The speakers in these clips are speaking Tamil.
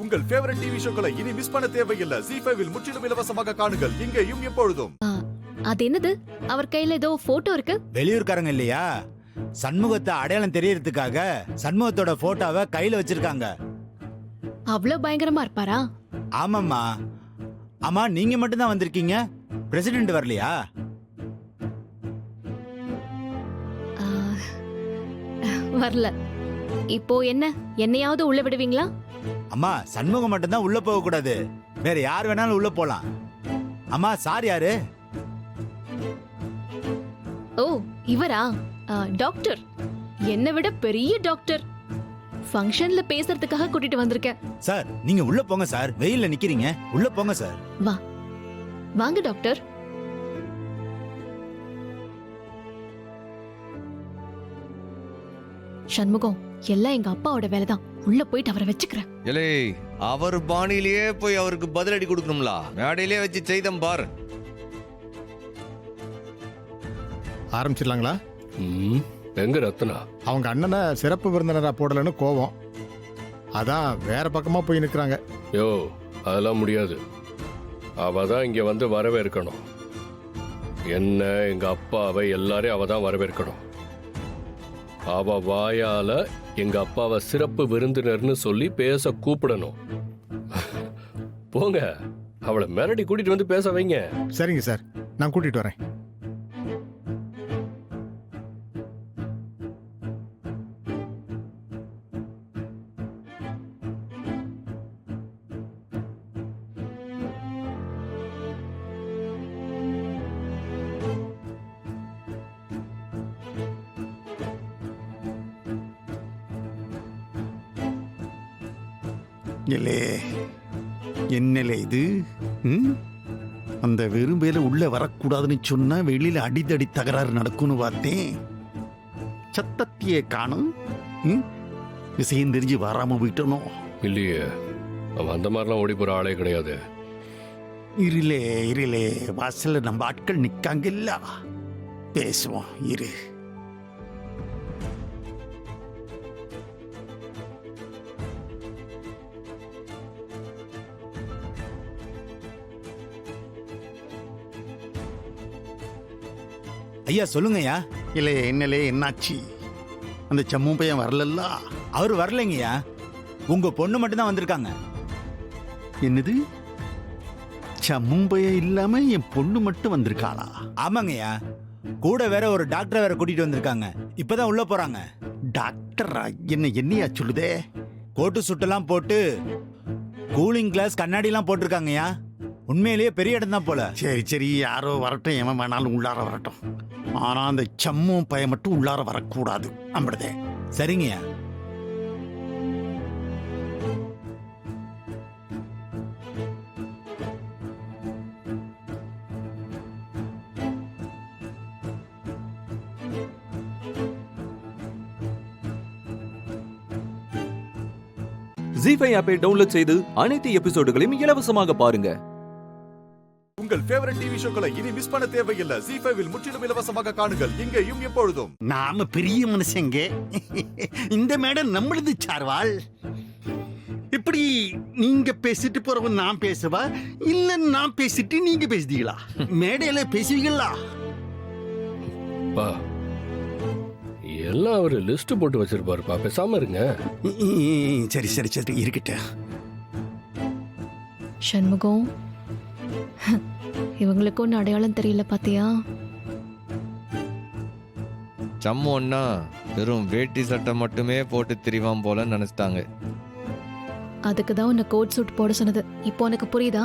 உங்கள் ஃபேவரட் டிவி ஷோக்களை இனி மிஸ் பண்ண தேவையில்லை. ZEE5 இல் முற்றிலும் இலவசமாக காணுங்கள், இங்கேயும் எப்பொழுதும். அது என்னது? அவர் கையில ஏதோ போட்டோ இருக்கு. வெளியூர்காரங்க இல்லையா, சண்முகத்தை அடையாளம் தெரியறதுக்காக சண்முகத்தோட போட்டோவை கையில வச்சிருக்காங்க. அவ்வளவு பயங்கரமா இருப்பாரா? ஆமாம்மா. ஆமா, நீங்க மட்டும் தான் வந்திருக்கீங்க, பிரசிடென்ட் வரலையா? வரல. இப்போ என்ன, என்னையாவது உள்ள விடுவீங்களா? அம்மா, சண்முகம் மட்டும் தான் உள்ள போக கூடாது, வேற யார் வேணாலும் உள்ள போலாம். அம்மா, சார் யாரு? ஓ, இவரா? டாக்டர். என்னை விட பெரிய டாக்டர். ஃபங்க்ஷன்ல பேசுறதுக்காக கூட்டிட்டு வந்திருக்கேன். சார், நீங்க உள்ள போங்க சார், வெயில்ல நிக்கிறீங்க, உள்ள போங்க சார். வா, வாங்க டாக்டர். சண்முகம், எல்லாம் எங்க அப்பாவோட வேலைதான். உள்ள போயிட்டு அவரை வச்சுக்கிறேன். ஏலே, அவர் பாணியிலேயே போய் அவருக்கு பதிலடி கொடுக்கணும்ல, மேடையிலே வச்சு செய்தம் பாரு. ஆரம்பிச்சிடலாங்களா? எங்க ரத்னா? அவங்க அண்ணனை சிறப்பு விருந்தினரா போடலன்னு கோவம், அதான் வேற பக்கமா போய் நிற்கிறாங்க. யோ, அதெல்லாம் முடியாது. அவ தான் இங்க வந்து வரவேற்கணும். என்ன, எங்க அப்பாவை எல்லாரையும் அவ தான் வரவேற்கணும். அவ வாயால எங்க அப்பாவை சிறப்பு விருந்தினர்னு சொல்லி பேச கூப்பிடணும். போங்க, அவளை மிரட்டி கூட்டிட்டு வந்து பேச வைங்க. சரிங்க சார், நான் கூட்டிட்டு வரேன். என்னலே இது? அந்த வெறும்பேல உள்ள வரக்கூடாதுன்னு சொன்னா வெளியில அடிதடி தகராறு நடக்கும்னு பார்த்தேன். சத்தத்தையே காணும். விஷயம் தெரிஞ்சு வராம போயிட்டனோ? இல்லையே, அவன் அந்த மாதிரிலாம் ஓடி போற ஆளே கிடையாது. இருளே வாசல்ல நம்ம ஆட்கள் நிக்காங்க இல்ல, பேசுவோம் இரு. ஐயா, சொல்லுங்கய்யா. இல்லை, என்னலே என்னாச்சு? அந்த சம்மு பையன் வரலல்ல? அவர் வரலைங்கய்யா, உங்க பொண்ணு மட்டும் தான் வந்திருக்காங்க. என்னது? சம்மு பையன் இல்லாம என் பொண்ணு மட்டும் வந்திருக்காளா? ஆமாங்கய்யா, கூட வேற ஒரு டாக்டரை வேற கூட்டிட்டு வந்திருக்காங்க, இப்பதான் உள்ள போறாங்க. டாக்டரா? என்னையா சொல்லுதே? கோட்டு சுட்டெல்லாம் போட்டு கூலிங் கிளாஸ் கண்ணாடிலாம் போட்டிருக்காங்கய்யா. உண்மையிலேயே பெரிய இடம் தான் போல. சரி, யாரோ வரட்டும், எவன் வேணாலும் உள்ளார வரட்டும். ஆனா அந்த சம்மு பையன் மட்டும் உள்ளார வரக்கூடாது. அம்படுதே. சரிங்கய்யா. ZEE5 ஆப்பை டவுன்லோட் செய்து அனைத்து எபிசோடுகளையும் இலவசமாக பாருங்க. உங்கள் ஃபேவரட் டிவி ஷோக்களை இனி மிஸ் பண்ண தேவையில்லை. ZEE5 இல் முற்றிலும் இலவசமாக காணுங்கள், இங்கேயும் எப்பொழுதும். நாம பெரிய மனுஷங்க, இந்த மேடம் நம்மளது சார்வாள். இப்படி நீங்க பேசிட்டு போறவங்க நான் பேசவா, இல்ல நான் பேசிட்டு நீங்க பேசுதீங்களா? மேடையில பேசுவீங்களா? எல்லாம் அவரு லிஸ்ட் போட்டு வச்சிருப்பாருப்பா, பேசாம இருங்க. சரி இருக்கட்டும். சண்முகம், இவங்களுக்கு ஒன்னும் அடையாளம் தெரியல பாத்தியா? சம்மோன்னா வெறும் வேட்டி சட்டை மட்டுமே போட்டு திரிவான் போல நினைச்சிட்டாங்க. அதுக்குதான் உன்னை கோட் சூட் போட சொன்னது. இப்போ உனக்கு புரியுதா?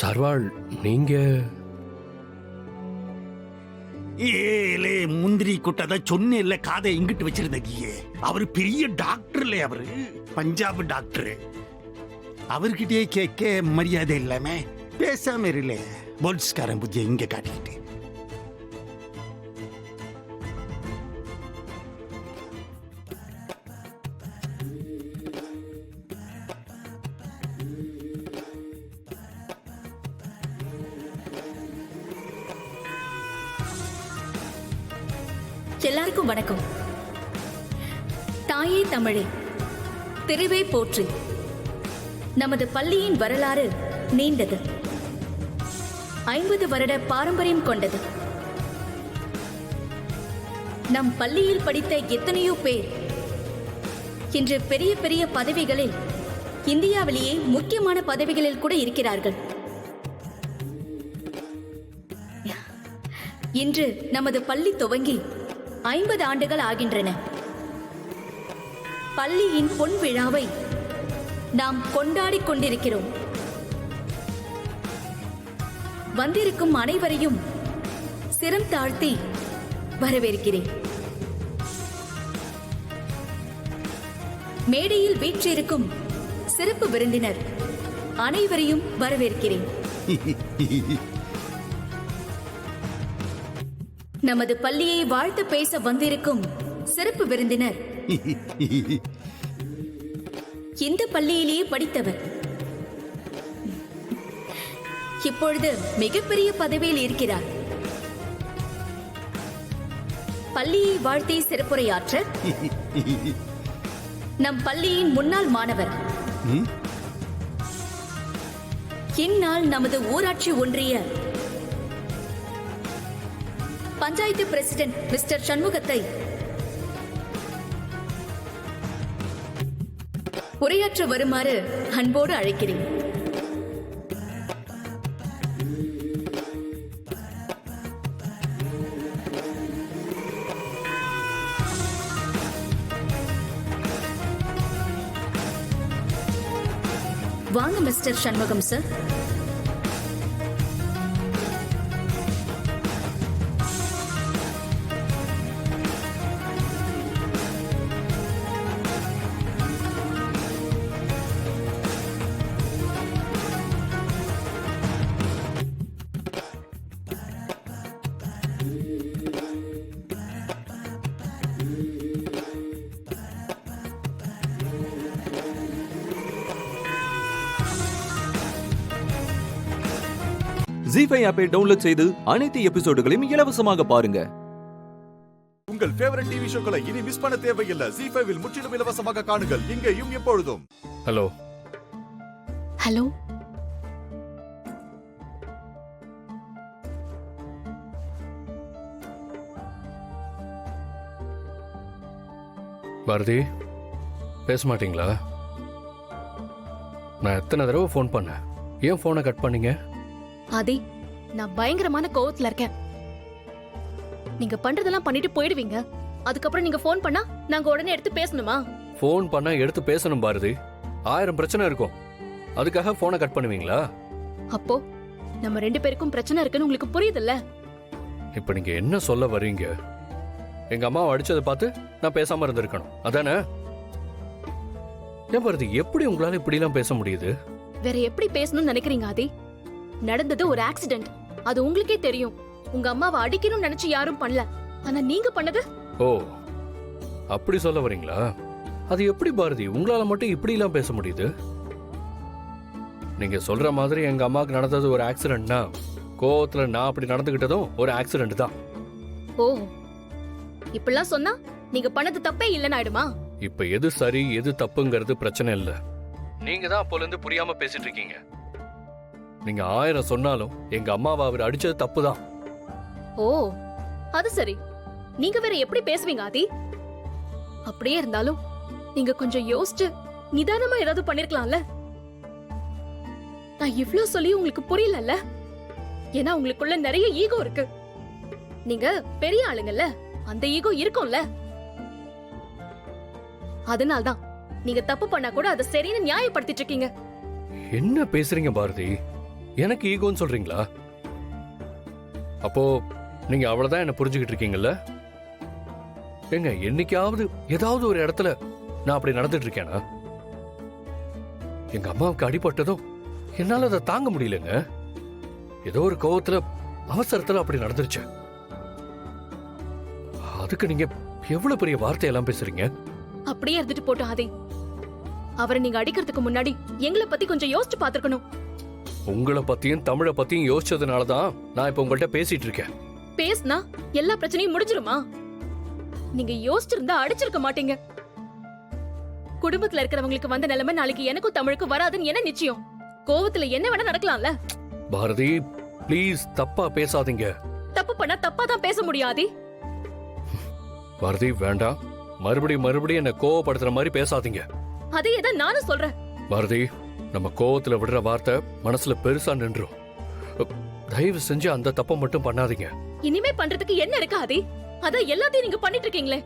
சர்வாள், நீங்க ஏலே முந்திரி கொட்டத சொன்ன காதை இங்கிட்டு வச்சிருந்தீங்க. அவரு பெரிய டாக்டர்ல, அவரு பஞ்சாப் டாக்டர். அவர்கிட்டயே கேட்க மரியாதை இல்லாம பேசாம இருல. போலீஸ்காரன் புத்திய இங்க காட்டிக்கிட்டு. எல்லாருக்கும் வணக்கம். தாயே தமிழே, திருவே போற்றி. நமது பள்ளியின் வரலாறு நீண்டது, 50 வருட பாரம்பரியம் கொண்டது. நம் பள்ளியில் படித்த எத்தனையோ பேர் இன்று பெரிய பெரிய பதவிகளில், இந்தியாவிலேயே முக்கியமான பதவிகளில் கூட இருக்கிறார்கள். இன்று நமது பள்ளி துவங்கி 50 ஆண்டுகள் ஆகின்றன. பள்ளியின் பொன் விழாவை நாம் கொண்டாடிக் கொண்டிருக்கிறோம். வந்திருக்கும் அனைவரையும் சிரம் தாழ்த்தி வரவேற்கிறேன். மேடையில் வீற்றிருக்கும் சிறப்பு விருந்தினர் அனைவரையும் வரவேற்கிறேன். நமது பள்ளியை வாழ்த்து பேச வந்திருக்கும் சிறப்பு விருந்தினர் இந்த பள்ளியிலேயே படித்தவர், இப்பொழுது மிகப்பெரிய பதவியில் இருக்கிறார். பள்ளியை வாழ்த்தி சிறப்புரையாற்ற நம் பள்ளியின் முன்னாள் மாணவர், இந்நாள் நமது ஊராட்சி ஒன்றிய பஞ்சாயத்து பிரசிடென்ட் மிஸ்டர் சண்முகத்தை உரையாற்ற வருமாறு அன்போடு அழைக்கிறேன். வாங்க மிஸ்டர் சண்முகம் சார். ZEE5 ஆப்பை டவுன்லோட் செய்து அனைத்து எபிசோடுகளையும் இலவசமாக பாருங்க. உங்கள் ஃபேவரட் டிவி ஷோக்களை இனி மிஸ் பண்ண தேவையில்லை. ஜீ5 முற்றிலும் இலவசமாக காணுங்கள், இங்கேயும் எப்பொழுதும். ஹலோ. ஹலோ. பாரதி, பேச மாட்டீங்களா? நான் எத்தனை தடவை ஃபோன் பண்ணேன், ஏன் ஃபோனை கட் பண்ணீங்க? ஆதி, நான் பயங்கரமான கோவத்துல இருக்கேன். நீங்க பண்றதெல்லாம் பண்ணிட்டு போயிடுவீங்க. அதுக்கப்புறம் நீங்க ஃபோன் பண்ணா நாங்க உடனே எடுத்து பேசணுமா? ஃபோன் பண்ணா எடுத்து பேசணும் பாரதி. 1000 பிரச்சனை இருக்கும், அதுக்காக ஃபோனை கட் பண்ணுவீங்களா? அப்போ நம்ம 2 பேருக்கும் பிரச்சனை இருக்குன்னு உங்களுக்கு புரியுதுல்ல? இப்ப நீங்க என்ன சொல்ல வர்றீங்க? எங்க அம்மாவை அடிச்சதை பார்த்து நான் பேசாம இருந்திருக்கணும், அதானே? ஏன் பாரதி, எப்படி உங்களால இப்படி எல்லாம் பேச முடியுது? வேற எப்படி பேசணும்னு நினைக்கிறீங்க ஆதி? நடந்தது ஒரு ஆக்சிடென்ட், அது உங்களுக்கே தெரியும். உங்க அம்மாவை அடிக்கணும்னு நினைச்சு யாரும் பண்ணல, ஆனா நீங்க பண்ணது. ஓ, அப்படி சொல்ல வரீங்களா? அது எப்படி பாரதி உங்களால மட்டும் இப்படி எல்லாம் பேச முடியுது? நீங்க சொல்ற மாதிரி எங்க அம்மாவுக்கு நடந்தது ஒரு ஆக்சிடென்ட்னா, கோவத்துல நான் அப்படி நடந்துகிட்டதும் ஒரு ஆக்சிடென்ட் தான். ஓ, இப்படிலாம் சொன்னா நீங்க பண்ணது தப்பே இல்லைன்னு ஆயிடுமா? இப்ப எது சரி எது தப்புங்கிறது பிரச்சனை இல்ல. நீங்க தான் அப்போல இருந்து புரியாம பேசிட்டு இருக்கீங்க. நீங்க 1000 சொன்னாலும் எங்க அம்மாவை அவர் அடிச்சது தப்புதான். ஓ, அது சரி. நீங்க வேற எப்படி பேசுவீங்க ஆதி? அப்படியே இருந்தாலும் நீங்க கொஞ்சம் யோசிச்சு நிதானமா ஏதாவது பண்ணிருக்கலாம்ல. நான் இவ்ளோ சொல்லி உங்களுக்கு புரியலல்ல? ஏன்னா உங்களுக்குள்ள நிறைய ஈகோ இருக்கு. நீங்க பெரிய ஆளுங்கல்ல, அந்த ஈகோ இருக்கும்ல. அதனால்தான் நீங்க தப்பு பண்ணா கூட அதை சரின்னு நியாயப்படுத்திட்டு இருக்கீங்க. என்ன பேசுறீங்க பாரதி? எனக்கு ஈகோன்னு சொல்றீங்களா? அப்போ நீங்க அவ்வளவுதான் என்ன புரிஞ்சுக்கிட்டு இருக்கீங்கல்ல? ஏங்க, என்னைக்காவது ஏதாவது ஒரு இடத்துல நான் அப்படி நடந்துட்டு இருக்கேனா? எங்க அம்மாவுக்கு அடிபட்டதும் என்னால அதை தாங்க முடியலங்க. ஏதோ ஒரு கோவத்துல அவசரத்துல அப்படி நடந்துருச்சு. அதுக்கு நீங்க எவ்வளவு பெரிய வார்த்தையெல்லாம் பேசுறீங்க? அப்படியே இருந்துட்டு போட்டோம் ஆதி. அவரை நீங்க அடிக்கிறதுக்கு முன்னாடி எங்களை பத்தி கொஞ்சம் யோசிச்சு பாத்துக்கணும். உங்களை பத்தியும் தமிழை பத்தியும் யோசிச்சதுனாலதான் நான் இப்ப உங்கள்கிட்ட பேசிட்டு இருக்கேன். பேசினா எல்லா பிரச்சனையும் முடிஞ்சிருமா? நீங்க யோசிச்சிருந்தா அடிச்சிருக்க மாட்டீங்க. குடும்பத்துல இருக்கிறவங்களுக்கு வந்த நிலைமை நாளைக்கு எனக்கும் தமிழுக்கும் வராதுன்னு என்ன நிச்சயம்? கோவத்துல என்ன வேணா நடக்கலாம்ல. பாரதி ப்ளீஸ் தப்பா பேசாதீங்க. தப்பு பண்ணா தப்பா தான் பேச முடியாதி. பாரதி வேண்டாம், மறுபடியும் என்ன கோவப்படுத்துற மாதிரி பேசாதீங்க. அதே தான் நானும் சொல்றேன். பாரதி, நம்ம கோவத்துல விடுற வார்த்தை மனசுல பெருசா நின்றும். தயவு செஞ்சு அந்த தப்பை மட்டும் பண்ணாதீங்க. இனிமே பண்றதுக்கு என்ன இருக்கு ஆதி? அதான் எல்லாத்தையும் நீங்க பண்ணிட்டு இருக்கீங்களே.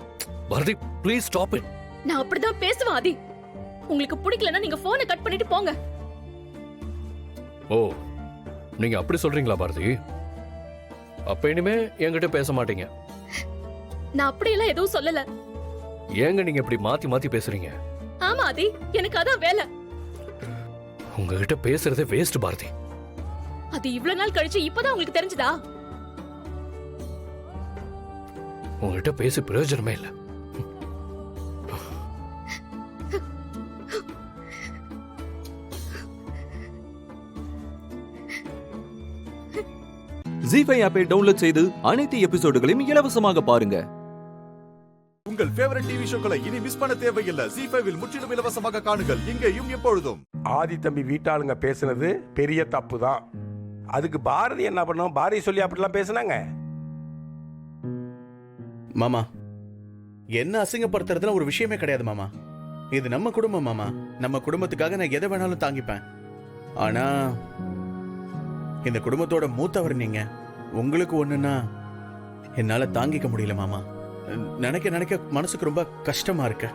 Bharathi please stop it. நான் அப்படிதான் பேசுவேன் ஆதி. உங்களுக்கு பிடிக்கலன்னா நீங்க போனை கட் பண்ணிட்டு போங்க. ஓ, நீங்க அப்படி சொல்றீங்களா பாரதி? அப்ப இனிமே என்கிட்ட பேச மாட்டீங்க. நான் அப்படியெல்லாம் எதுவும் சொல்லல. ஏங்க நீங்க இப்படி மாத்தி மாத்தி பேசுறீங்க? ஆமா ஆதி, எனக்கு அதான் வேலை. உங்ககிட்ட பேசுறதே வேஸ்ட் பாரதி. அது இவ்வளவு நாள் கழிச்சு இப்பதான் உங்களுக்கு தெரிஞ்சதா? உங்ககிட்ட பேசி பிரயோஜனமே இல்ல. ஜீஃபை ஆப்பை டவுன்லோட் செய்து அனைத்து எபிசோடுகளையும் இலவசமாக பாருங்க. உங்கள் ஃபேவரட் டிவி ஷோக்களை இனி மிஸ் பண்ண தேவையில்லை. ஜீ5 முற்றிலும் இலவசமாக காணுங்கள் இங்கேயும் எப்பொழுதும். ஆதி தம்பி வீட்டாளுங்க பேசுனது பெரிய தப்பு தான். அதுக்கு பாரதி என்ன பண்ணோம்? பாரதி சொல்லி அப்படிலாம் பேசுனாங்க. மாமா, என்ன அசிங்கப்படுத்துறதுல ஒரு விஷயமே கிடையாது மாமா. இது நம்ம குடும்பம் மாமா. நம்ம குடும்பத்துக்காக நான் எதை வேணாலும் தாங்கிப்பேன். ஆனா இந்த குடும்பத்தோட மூத்தவர் நீங்க. உங்களுக்கு ஒண்ணுன்னா என்னால தாங்கிக்க முடியல மாமா. நினைக்க நினைக்க மனசுக்கு ரொம்ப கஷ்டமா இருக்கு.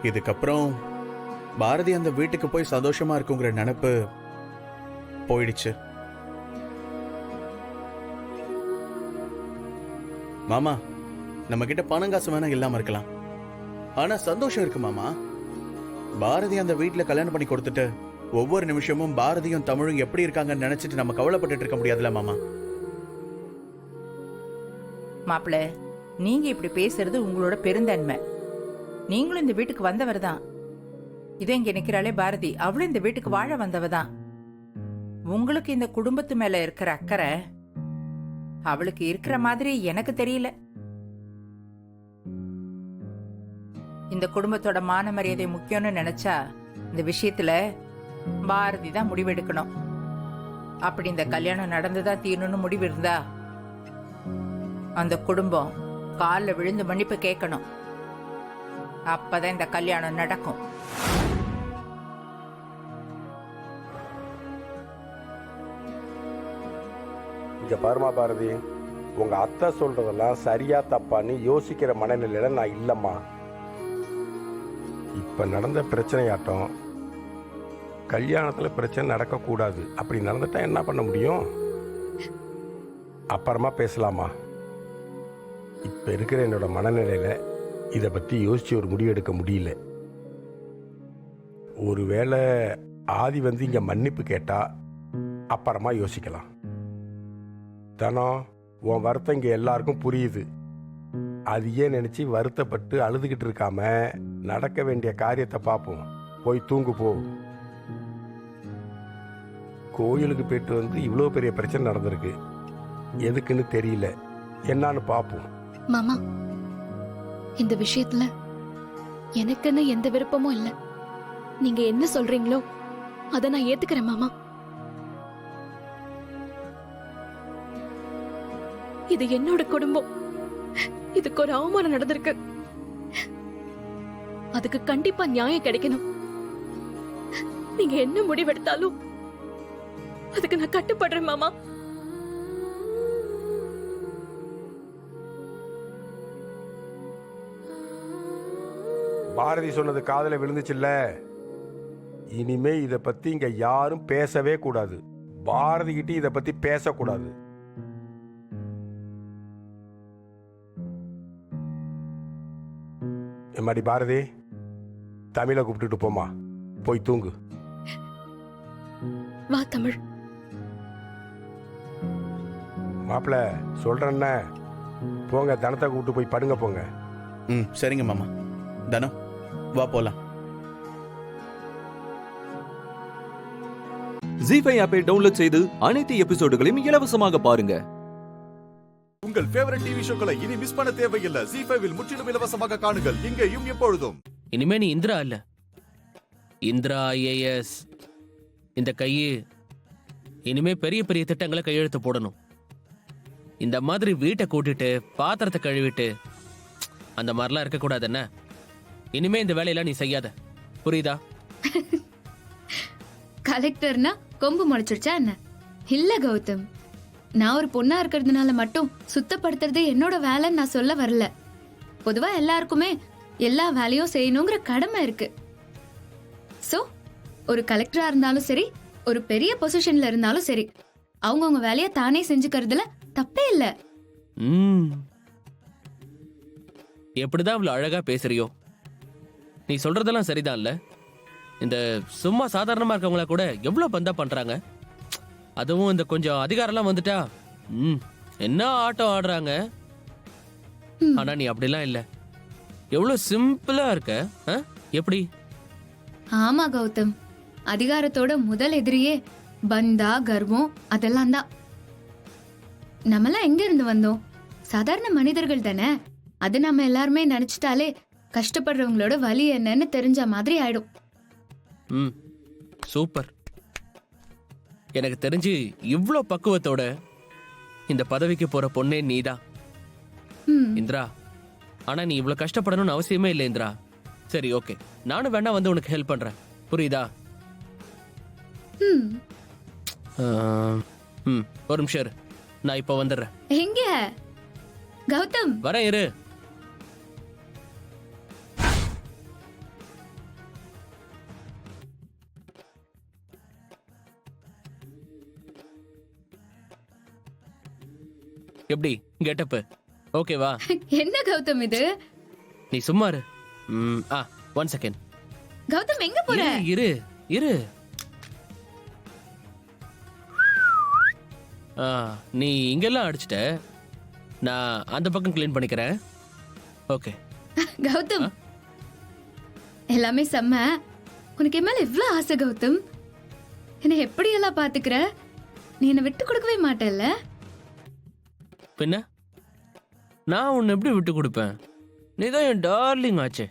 இதுக்கப்புறம் பாரதி அந்த வீட்டுக்கு போய் சந்தோஷமா இருக்குங்கிற நினைப்பு போயிடுச்சு மாமா. நம்ம கிட்ட பணம் காசு வேணா இல்லாம இருக்கலாம், ஆனா சந்தோஷம் இருக்கு மாமா. பாரதி அந்த வீட்டுல கல்யாணம் பண்ணி கொடுத்துட்டு ஒவ்வொரு நிமிஷமும் பாரதியும் தமிழும் எப்படி இருக்காங்கன்னு நினைச்சிட்டு நம்ம கவலைப்பட்டு இருக்க முடியாதுல மாமா. மாப்பிள்ள, நீங்க இப்படி பேசுறது உங்களோட பெருந்தன்மை. நீங்களும் இந்த வீட்டுக்கு வந்தவர் தான். இதே இங்க நிக்கிறாளே பாரதி, அவளும் இந்த வீட்டுக்கு வாழ வந்தவ தான். உங்களுக்கு இந்த குடும்பத்து மேல இருக்கிற அக்கறை அவளுக்கு இருக்கிற மாதிரி எனக்கு தெரியல. இந்த குடும்பத்தோட மான மரியாதை முக்கியம்னு நினைச்சா இந்த விஷயத்துல பாரதி தான் முடிவெடுக்கணும். அப்படி இந்த கல்யாணம் நடந்துதான் தீரணும்னு முடிவு இருந்தா அந்த குடும்பம் காலில் விழுந்து மன்னிப்பு கேட்கணும். அப்பதான் இந்த கல்யாணம் நடக்கும். இங்க பாருமா பாரதி, உங்க அத்தை சொல்றதெல்லாம் சரியா தப்பான்னு யோசிக்கிற மனநிலையில நான் இல்லம்மா. இப்ப நடந்த பிரச்சனையாட்டம் கல்யாணத்துல பிரச்சனை நடக்கக்கூடாது. அப்படி நடந்துட்டா என்ன பண்ண முடியும்? அப்புறமா பேசலாமா. இப்ப இருக்கிற என்னோட மனநிலையில இதை பத்தி யோசிச்சு ஒரு முடிவு எடுக்க முடியல. ஒருவேளை ஆதி வந்து இங்க மன்னிப்பு கேட்டா அப்புறமா யோசிக்கலாம். தனம், உன் வருத்தம் இங்க எல்லாருக்கும் புரியுது. அதையே நினைச்சு வருத்தப்பட்டு அழுதுகிட்டு இருக்காம நடக்க வேண்டிய காரியத்தை பார்ப்போம். போய் தூங்கு போ. கோயிலுக்கு போயிட்டு வந்து இவ்வளோ பெரிய பிரச்சனை நடந்திருக்கு. எதுக்குன்னு தெரியல. என்னான்னு பார்ப்போம். மாமா, இந்த விஷயத்துல எனக்குன்னு எந்த விருப்பமும் இல்ல. நீங்க என்ன சொல்றீங்களோ அதை நான் ஏத்துக்கிறேன் மாமா. இது என்னோட குடும்பம். இதுக்கு ஒரு அவமானம் நடந்திருக்கு. அதுக்கு கண்டிப்பா நியாயம் கிடைக்கணும். நீங்க என்ன முடிவெடுத்தாலும் அதுக்கு நான் கட்டுப்படுறேன் மாமா. பாரதி சொன்னது காதல விழுந்துச்சுல்ல. இனிமே இதை பத்தி இங்க யாரும் பேசவே கூடாது. பாரதி கிட்ட இதை பத்தி பேசக்கூடாது. எம்மாடி பாரதி, தமிழை கூப்பிட்டுட்டு போமா. போய் தூங்கு. வா தமிழ். மாப்பிள்ள சொல்றேன்ன, போங்க தனத்தை கூப்பிட்டு போய் படுங்க போங்க. ம், சரிங்க மாமா. தனம், வா போலாம். ஜீஃபை ஆப்பை டவுன்லோட் செய்து அனைத்து எபிசோடுகளையும் இலவசமாக பாருங்க. உங்கள் ஃபேவரட் டிவி ஷோக்களை இனி மிஸ் பண்ண தேவையில்லை. ஜீ5 முற்றிலும் இலவசமாக காணுங்கள் இங்கேயும் எப்பொழுதும். இனிமே நீ இந்திரா இல்ல, இந்திரா ஐஏஎஸ். இந்த கையே இனிமே பெரிய பெரிய திட்டங்களை கையெழுத்து போடணும். இந்த மாதிரி வீட்டை கூட்டிட்டு பாத்திரத்தை கழுவிட்டு அந்த மாதிரிலாம் இருக்கக்கூடாது. என்ன இனிமே இந்த வேலையெல்லாம் நீ செய்யாத, புரியுதா? கலெக்டர்னா கொம்பு முளைச்சிருச்சா என்ன? இல்ல கௌதம், நான் ஒரு பொண்ணா இருக்கிறதுனால மட்டும் சுத்தப்படுத்துறது என்னோட வேலைன்னு நான் சொல்ல வரல. பொதுவா எல்லாருக்குமே எல்லா வேலையும் செய்யணுங்கிற கடமை இருக்கு. சோ ஒரு கலெக்டரா இருந்தாலும் சரி, ஒரு பெரிய பொசிஷன்ல இருந்தாலும் சரி, அவங்கவுங்க வேலையை தானே செஞ்சுக்கிறதுல தப்பே இல்ல. எப்படிதான் இவ்வளவு அழகா பேசுறியோ? நீ சொல்றதெல்லாம் சரிதான் இல்ல? இந்த சும்மா சாதாரணமா இருக்கவங்கள கூட எவ்வளவு பந்தா பண்றாங்க. அதுவும் இந்த கொஞ்சம் அதிகாரம்லாம் வந்துட்டா என்ன ஆட்டம் ஆடுறாங்க. ஆனா நீ அப்படிலாம் இல்ல, எவ்வளவு சிம்பிளா இருக்க. எப்படி? ஆமா கௌதம், அதிகாரத்தோட முதல் எதிரியே பந்தா, கர்வம் அதெல்லாம் தான். நம்மளாம் எங்க இருந்து வந்தோம்? சாதாரண மனிதர்கள் தானே. அது நம்ம எல்லாருமே நினைச்சிட்டாலே கஷ்டப்படுறவங்களோட வலி என்னன்னு தெரிஞ்ச மாதிரி ஆயிடும். சூப்பர். எனக்கு தெரிஞ்சு இவ்ளோ பக்குவத்தோட இந்த பதவிக்கு போற பொண்ணே நீதான் இந்திரா. ஆனா நீ இவ்வளவு கஷ்டப்படணும்னு அவசியமே இல்லை இந்திரா. சரி, ஓகே, நானும் வேணா வந்து உனக்கு ஹெல்ப் பண்றேன், புரியுதா? ஒரு நிமிஷம் இரு, நான் இப்ப வந்துடுறேன். எங்க கௌதம்? வரேன், இரு. எப்படி கெட்டப்? ஓகேவா? என்ன கௌதம் இது? நீ சும்மா இரு. 1 செகண்ட். கௌதம் எங்க போற? இரு இரு. நீ இங்கெல்லாம் அடிச்சிட்ட, நான் அந்த பக்கம் க்ளீன் பண்ணிக்கிறேன். ஓகே கௌதம், எல்லாமே செம்ம. உனக்கு என் மேல இவ்ளோ ஆசை கௌதம். என்ன எப்படி எல்லாம் பாத்துக்கிற? நீ என்ன விட்டு கொடுக்கவே மாட்டேல்ல? பின்ன நான் உன்னை எப்படி விட்டு கொடுப்பேன்? நீதான் என் டார்லிங் ஆச்சே.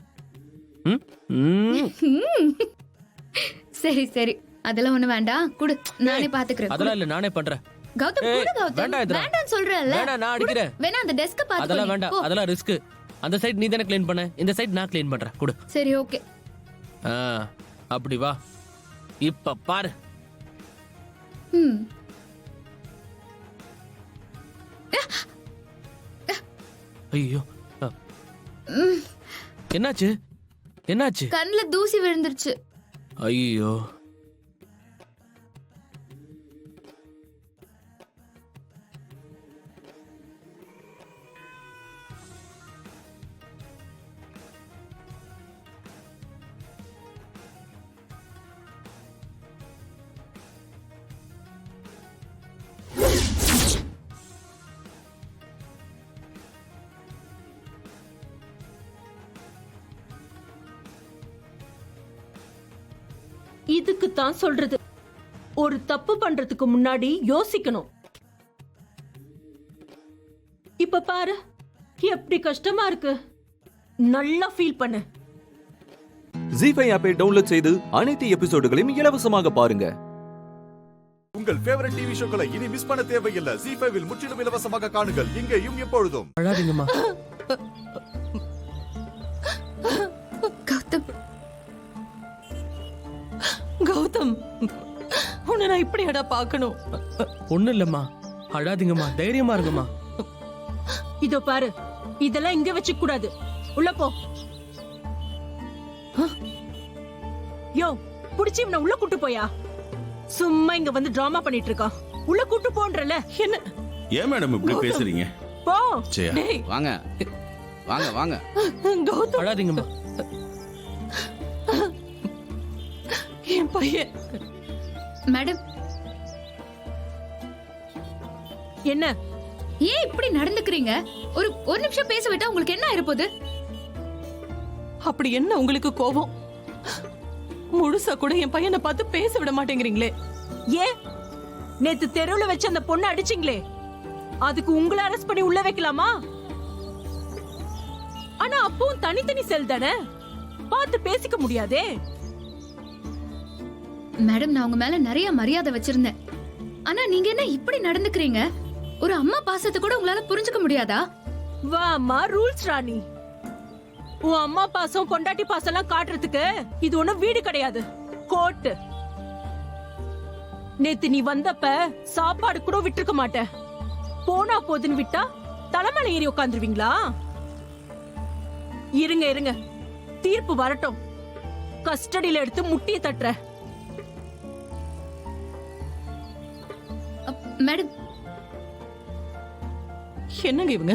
சரி சரி, அதெல்லாம் ஒண்ணு வேண்டாம், குடு, நானே பாத்துக்கிறேன். அதெல்லாம் இல்ல, நானே பண்றேன். கௌதம் குடு கௌதம். வேண்டாம் சொல்றேன்ல. வேணா, நான் அடிக்கிறேன். வேணா அந்த டெஸ்க் பாத்து. அதெல்லாம் வேண்டாம், அதெல்லாம் ரிஸ்க். அந்த சைடு நீ தானே க்ளீன் பண்ண, இந்த சைடு நான் க்ளீன் பண்றேன், குடு. சரி, ஓகே. அப்படி வா, இப்ப பாரு. ஐயோ, என்னாச்சு? என்னாச்சு? கண்ணுல தூசி விழுந்துருச்சு. ஐயோ, இதுக்கு தான் சொல்றது, ஒரு தப்பு பண்றதுக்கு முன்னாடி யோசிக்கணும். இப்ப பாரு எப்படி கஷ்டமா இருக்கு. நல்லா ஃபீல் பண்ணு. ஜீஃபை ஆப்பை டவுன்லோட் செய்து அனைத்து எபிசோடுகளையும் இலவசமாக பாருங்க. உங்கள் ஃபேவரட் டிவி ஷோக்களை இனி மிஸ் பண்ண தேவையில்லை. ஜீஃபைவில் முற்றிலும் இலவசமாக காணுங்கள், இங்கேயும் எப்பொழுதும். அழாதீங்கம்மா. கௌதம், கௌதம், உன்னை நான் இப்படி அடா பார்க்கணும். ஒண்ணு இல்லம்மா, அழாதீங்கம்மா, தைரியமா இருங்கம்மா. இதோ பாரு, இதெல்லாம் இங்க வச்சுக்க கூடாது. உள்ள போ. யோ, புடிச்சு இவனை உள்ள கூட்டு போயா? சும்மா இங்க வந்து டிராமா பண்ணிட்டு இருக்கான். உள்ள கூட்டு போன்றல. என்ன ஏன் மேடம் இப்படி பேசுறீங்க? போ. டேய், வாங்க வாங்க வாங்க. கௌதம், அழாதீங்கம்மா. என் பையன். மேடம், என்ன ஏன் இப்படி நடந்துக்கிறீங்க? ஒரு நிமிஷம் பேச விட்டா உங்களுக்கு என்ன இருப்போது? அப்படி என்ன உங்களுக்கு கோபம்? முழுசா கூட என் பையனை பார்த்து பேச விட மாட்டேங்கிறீங்களே. ஏன் நேத்து தெருவுல வச்சு அந்த பொண்ணை அடிச்சிங்களே, அதுக்கு உங்களை அரெஸ்ட் பண்ணி உள்ள வைக்கலாமா? ஆனா அப்பவும் தனித்தனி செல் தானே. பார்த்து பேசிக்க முடியாதே? மேடம், நான் உங்க மேல நிறைய மரியாதை வச்சிருந்தேன். ஆனா நீங்க என்ன இப்படி நடந்துக்கிறீங்க? ஒரு அம்மா பாசத்தை கூட உங்களால புரிஞ்சுக்க முடியாதா? வா அம்மா, ரூல்ஸ் ராணி. உன் அம்மா பாசம் பொண்டாட்டி பாசம் எல்லாம் காட்டுறதுக்கு இது ஒண்ணும் வீடு கிடையாது, கோர்ட்டு. நேத்து நீ வந்தப்ப சாப்பாடு கூட விட்டுருக்க மாட்டேன். போனா போதுன்னு விட்டா தலைமையில ஏறி உட்காந்துருவீங்களா? இருங்க இருங்க, தீர்ப்பு வரட்டும். கஸ்டடியில எடுத்து முட்டிய தட்டுற. மேடம், என்னங்க இவங்க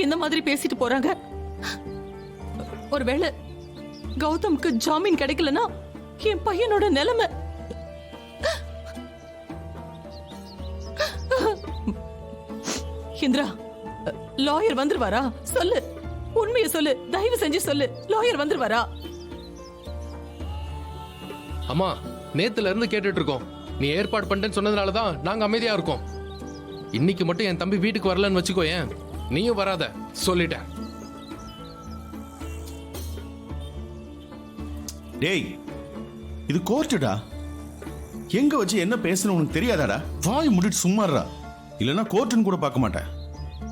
இந்த மாதிரி பேசிட்டு போறாங்க? ஒருவேளை கௌதம்க்கு ஜாமீன் கிடைக்கலனா என் பையனோட நிலைமை. இந்திரா, லாயர் வந்துருவாரா? சொல்லு, உண்மையை சொல்லு, தயவு செஞ்சு சொல்லு. லாயர் வந்துருவாரா? அம்மா, நேத்துல இருந்து கேட்டுட்டு இருக்கோம். நீ ஏற்பாடு பண்ணிட்டேன்னு சொன்னதுனாலதான் நாங்க அமைதியா இருக்கோம். இன்னைக்கு மட்டும் என் தம்பி வீட்டுக்கு வரலன்னு வச்சுக்கோ, ஏன் நீயும் வராத சொல்லிட்டேன். டேய், இது கோர்ட்டுடா. எங்க வச்சு என்ன பேசணும் உனக்கு தெரியாதாடா? வாய் முடிட்டு சும்மாறா, இல்லைன்னா கோர்ட்டுன்னு கூட பார்க்க மாட்டேன்.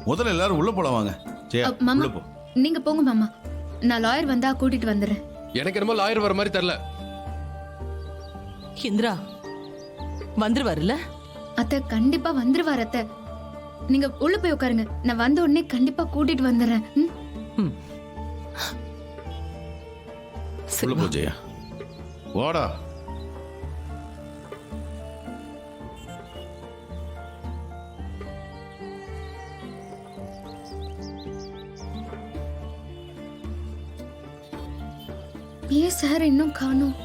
முதல்ல எல்லாரும் உள்ள போலாம் வாங்க. ஜெயா, மாமா உள்ள போ. நீங்க போங்க மாமா, நான் லாயர் வந்தா கூட்டிட்டு வந்துடுறேன். எனக்கு என்னமோ லாயர் வர மாதிரி தெரியல. இந்திரா வந்துருவாருல்ல? அத்தை கண்டிப்பா வந்துருவார். அத்தை நீங்க உள்ள போய் உட்காருங்க, நான் வந்த உடனே கண்டிப்பா கூட்டிட்டு வந்துடுறேன். உள்ள போ ஜெயா, வாடா. ஏன் சார் இன்னும் காணோம்?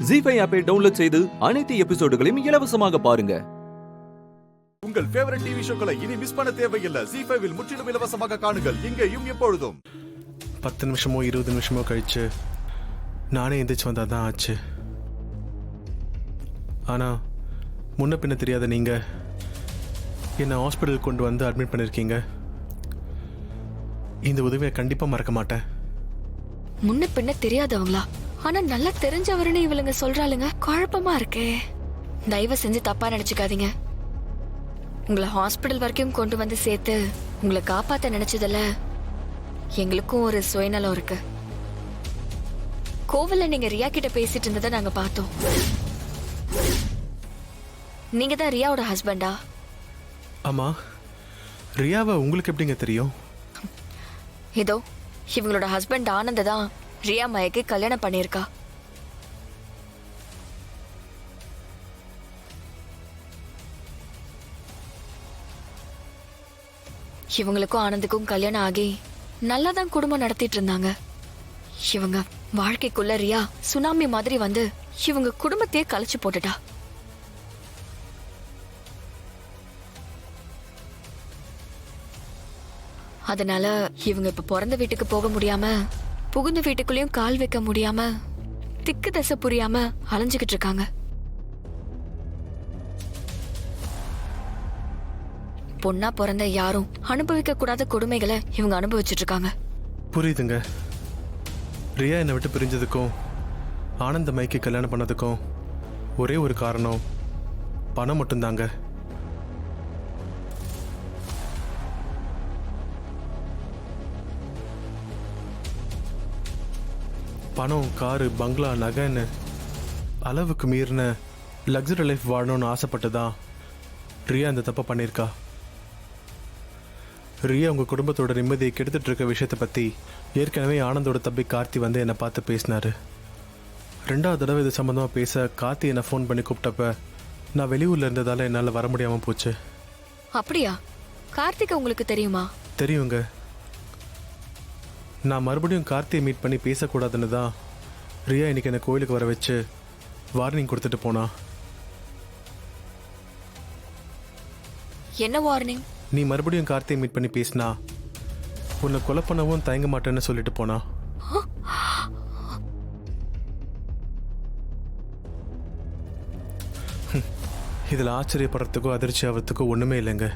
ஜீஃபை ஆப்பை டவுன்லோட் செய்து அனைத்து எபிசோடுகளையும் இலவசமாக பாருங்க. உங்கள் ஃபேவரட் டிவி ஷோக்களை இனி மிஸ் பண்ண தேவையில்லை. ஜீஃபைவில் முற்றிலும் இலவசமாக காணுங்கள், இங்கேயும் எப்பொழுதும். 10 நிமிஷமோ 20 நிமிஷமோ கழிச்சு நானே எந்திரிச்சு வந்தா தான் ஆச்சு. ஆனா முன்ன பின்ன தெரியாத நீங்க என்னை ஹாஸ்பிட்டல் கொண்டு வந்து அட்மிட் பண்ணிருக்கீங்க. இந்த உதவியை கண்டிப்பா மறக்க மாட்டேன். முன்ன பின்ன தெரியாதவங்களா? ஆனா நல்லா தெரிஞ்சவருன்னு இவளுங்க சொல்றாளுங்க. குழப்பமா இருக்கே. தயவு செஞ்சு தப்பா நினைச்சுக்காதீங்க. உங்களை ஹாஸ்பிட்டல் வரைக்கும் கொண்டு வந்து சேர்த்து உங்களை காப்பாத்த நினைச்சதுல எங்களுக்கும் ஒரு சுயநலம் இருக்கு. கோவில்ல நீங்க ரியா கிட்ட பேசிட்டு இருந்ததை நாங்க பார்த்தோம். நீங்க தான் ரியாவோட ஹஸ்பண்டா? ஆமா. ரியாவை உங்களுக்கு எப்படிங்க தெரியும்? ஏதோ இவங்களோட ஹஸ்பண்ட் ஆனந்த தான் ரியா மயக்கு கல்யாணம் பண்ணிருக்கா. இவங்களுக்கும் ஆனந்துக்கும் கல்யாணம் ஆகி நல்லாதான் குடும்பம் நடத்திட்டு இருந்தாங்க. இவங்க வாழ்க்கைக்குள்ள ரியா சுனாமி மாதிரி வந்து இவங்க குடும்பத்தையே கலைச்சு போட்டுட்டா. அதனால இவங்க இப்ப பிறந்த வீட்டுக்கு போக முடியாம, புகுந்த வீட்டுக்குள்ளேயும் கால் வைக்க முடியாம, திக்கு தசை புரியாம அலைஞ்சுகிட்டு இருக்காங்க. பொண்ணா பிறந்த யாரும் அனுபவிக்க கூடாத கொடுமைகளை இவங்க அனுபவிச்சுட்டு இருக்காங்க. புரியுதுங்க. ரியா என்னை விட்டு பிரிஞ்சதுக்கும் ஆனந்த மைக்கு கல்யாணம் பண்ணதுக்கும் ஒரே ஒரு காரணம், பணம் மட்டும்தாங்க. பணம், காரு, பங்களா, நகைன்னு அளவுக்கு மீறின லக்ஸரி லைஃப் வாழணும்னு ஆசைப்பட்டுதான் ரியா இந்த தப்பை பண்ணியிருக்கா. ரியா உங்கள் குடும்பத்தோட நிம்மதியை கெடுத்துட்டு இருக்க விஷயத்தை பற்றி ஏற்கனவே ஆனந்தோட தம்பி கார்த்தி வந்து என்னை பார்த்து பேசினாரு. 2வது தடவை இது சம்மந்தமாக பேச கார்த்தி என்னை ஃபோன் பண்ணி கூப்பிட்டப்ப நான் வெளியூரில் இருந்ததால் என்னால் வர முடியாமல் போச்சு. அப்படியா? கார்த்திக் உங்களுக்கு தெரியுமா? தெரியுங்க. நான் மறுபடியும் கார்த்தியை மீட் பண்ணி பேசக்கூடாதுன்னு தான் ரியா இன்னைக்கு என்னை கோயிலுக்கு வர வச்சு வார்னிங் கொடுத்துட்டு போனா. என்ன வார்னிங்? நீ மறுபடியும் கார்த்தியை மீட் பண்ணி பேசினா உன்னை கொலை பண்ணவும் தயங்க மாட்டேன்னு சொல்லிட்டு போனா. இதில் ஆச்சரியப்படுறதுக்கோ அதிர்ச்சி ஆகிறதுக்கோ ஒன்றுமே இல்லைங்க.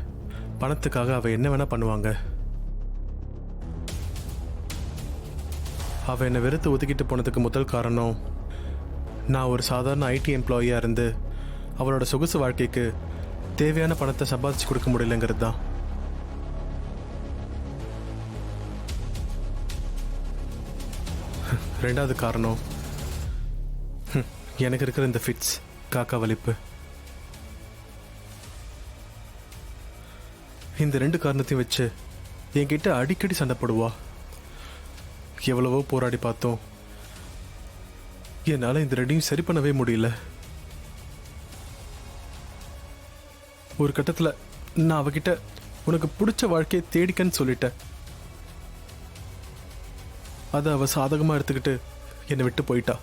பணத்துக்காக அவள் என்ன வேணால் பண்ணுவாங்க. அவள் என்னை வெறுத்து ஒதுக்கிட்டு போனதுக்கு முதல் காரணம், நான் ஒரு சாதாரண ஐடி எம்ப்ளாயியாக இருந்து அவளோட சொகுசு வாழ்க்கைக்கு தேவையான பணத்தை சம்பாதிச்சு கொடுக்க முடியலங்கிறது தான். ரெண்டாவது காரணம், எனக்கு இருக்கிற இந்த ஃபிட்ஸ், காக்கா வலிப்பு. இந்த 2 காரணத்தையும் வச்சு என்கிட்ட அடிக்கடி சண்டை போடுவா. எவ்வளவோ போராடி பார்த்தோம், என்னால் இந்த 2ஐயும் சரி பண்ணவே முடியல. ஒரு கட்டத்தில் நான் அவகிட்ட உனக்கு பிடிச்ச வாழ்க்கையை தேடிக்கன்னு சொல்லிட்டேன். அதை அவ சாதகமாக எடுத்துக்கிட்டு என்னை விட்டு போயிட்டா.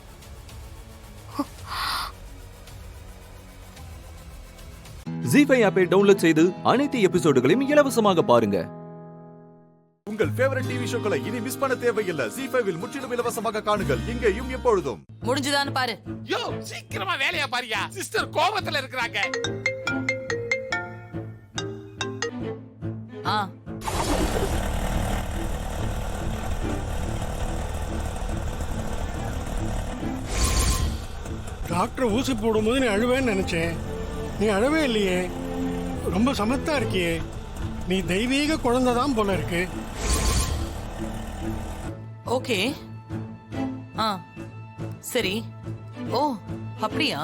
ஜீஃபை ஆப்பை டவுன்லோட் செய்து அனைத்து எபிசோடுகளையும் இலவசமாக பாருங்க. உங்கள் ஃபேவரட் டிவி ஷோக்களை இனி மிஸ் பண்ண தேவையில்லை. ஜீஃபைவில் முற்றிலும் இலவசமாக காணுங்கள், இங்கேயும் எப்பொழுதும். முடிஞ்சுதான்னு பாரு. யோ சீக்கிரமா வேலையா பாரியா, சிஸ்டர் கோபத்துல இருக்கிறாங்க. டாக்டர் ஊசி போடும்போது நீ அழுவேன்னு நினைச்சேன். நீ அழவே இல்லையே. ரொம்ப சமத்தா இருக்கியே. நீ தெய்வீக குழந்தை தான் போல இருக்கு. ஓகே. சரி. ஓ அப்படியா?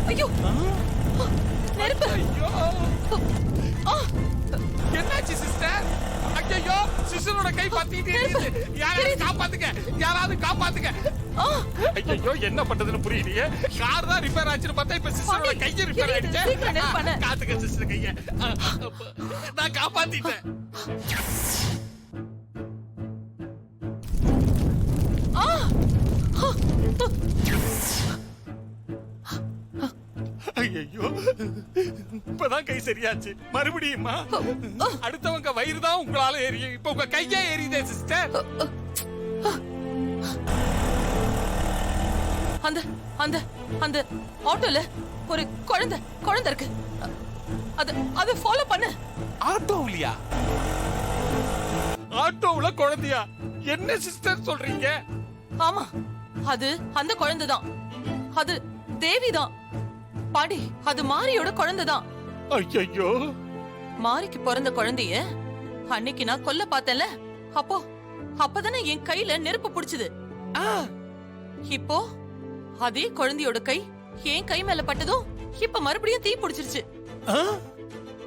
ஐயோ நெருப்பு. என்னாச்சு சிஸ்டர்? ஐயோ சிஸ்டரோட கை பத்திட்டே இருக்கு. யாராவது காப்பாத்துங்க, யாராவது காப்பாத்துங்க. ஐயோ என்ன பண்றதுன்னு புரியலையே. கார் தான் ரிப்பேர் ஆச்சுன்னு பார்த்தா இப்ப சிஸ்டரோட கையை ரிப்பேர் ஆயிடுச்சு. காத்துக்க சிஸ்டர் கையை. நான் காப்பாத்திட்டேன். ஐயோ இப்பதான் கை சரியாச்சு. மறுபடியுமா? அடுத்தவங்க வயிறு தான் உங்களால எரியும், இப்ப உங்க கையே எரியுதே சிஸ்டர். அந்த அந்த அந்த ஆட்டோல ஒரு குழந்தை இருக்கு. அது ஃபாலோ பண்ணு. ஆட்டோவிலியா? ஆட்டோவுல குழந்தையா? என்ன சிஸ்டர் சொல்றீங்க? ஆமா, அது அந்த குழந்தை தான். அது தேவி தான். பாடி, அது மாரியோட குழந்தை தான். ஐயோ, மாரிக்கு பிறந்த குழந்தைய அன்னைக்கு நான் கொல்ல பார்த்தேன்ல, அப்பதானே என் கையில நெருப்பு பிடிச்சது. இப்போ அதே குழந்தையோட கை என் கை மேல பட்டதும் இப்ப மறுபடியும் தீ பிடிச்சிருச்சு.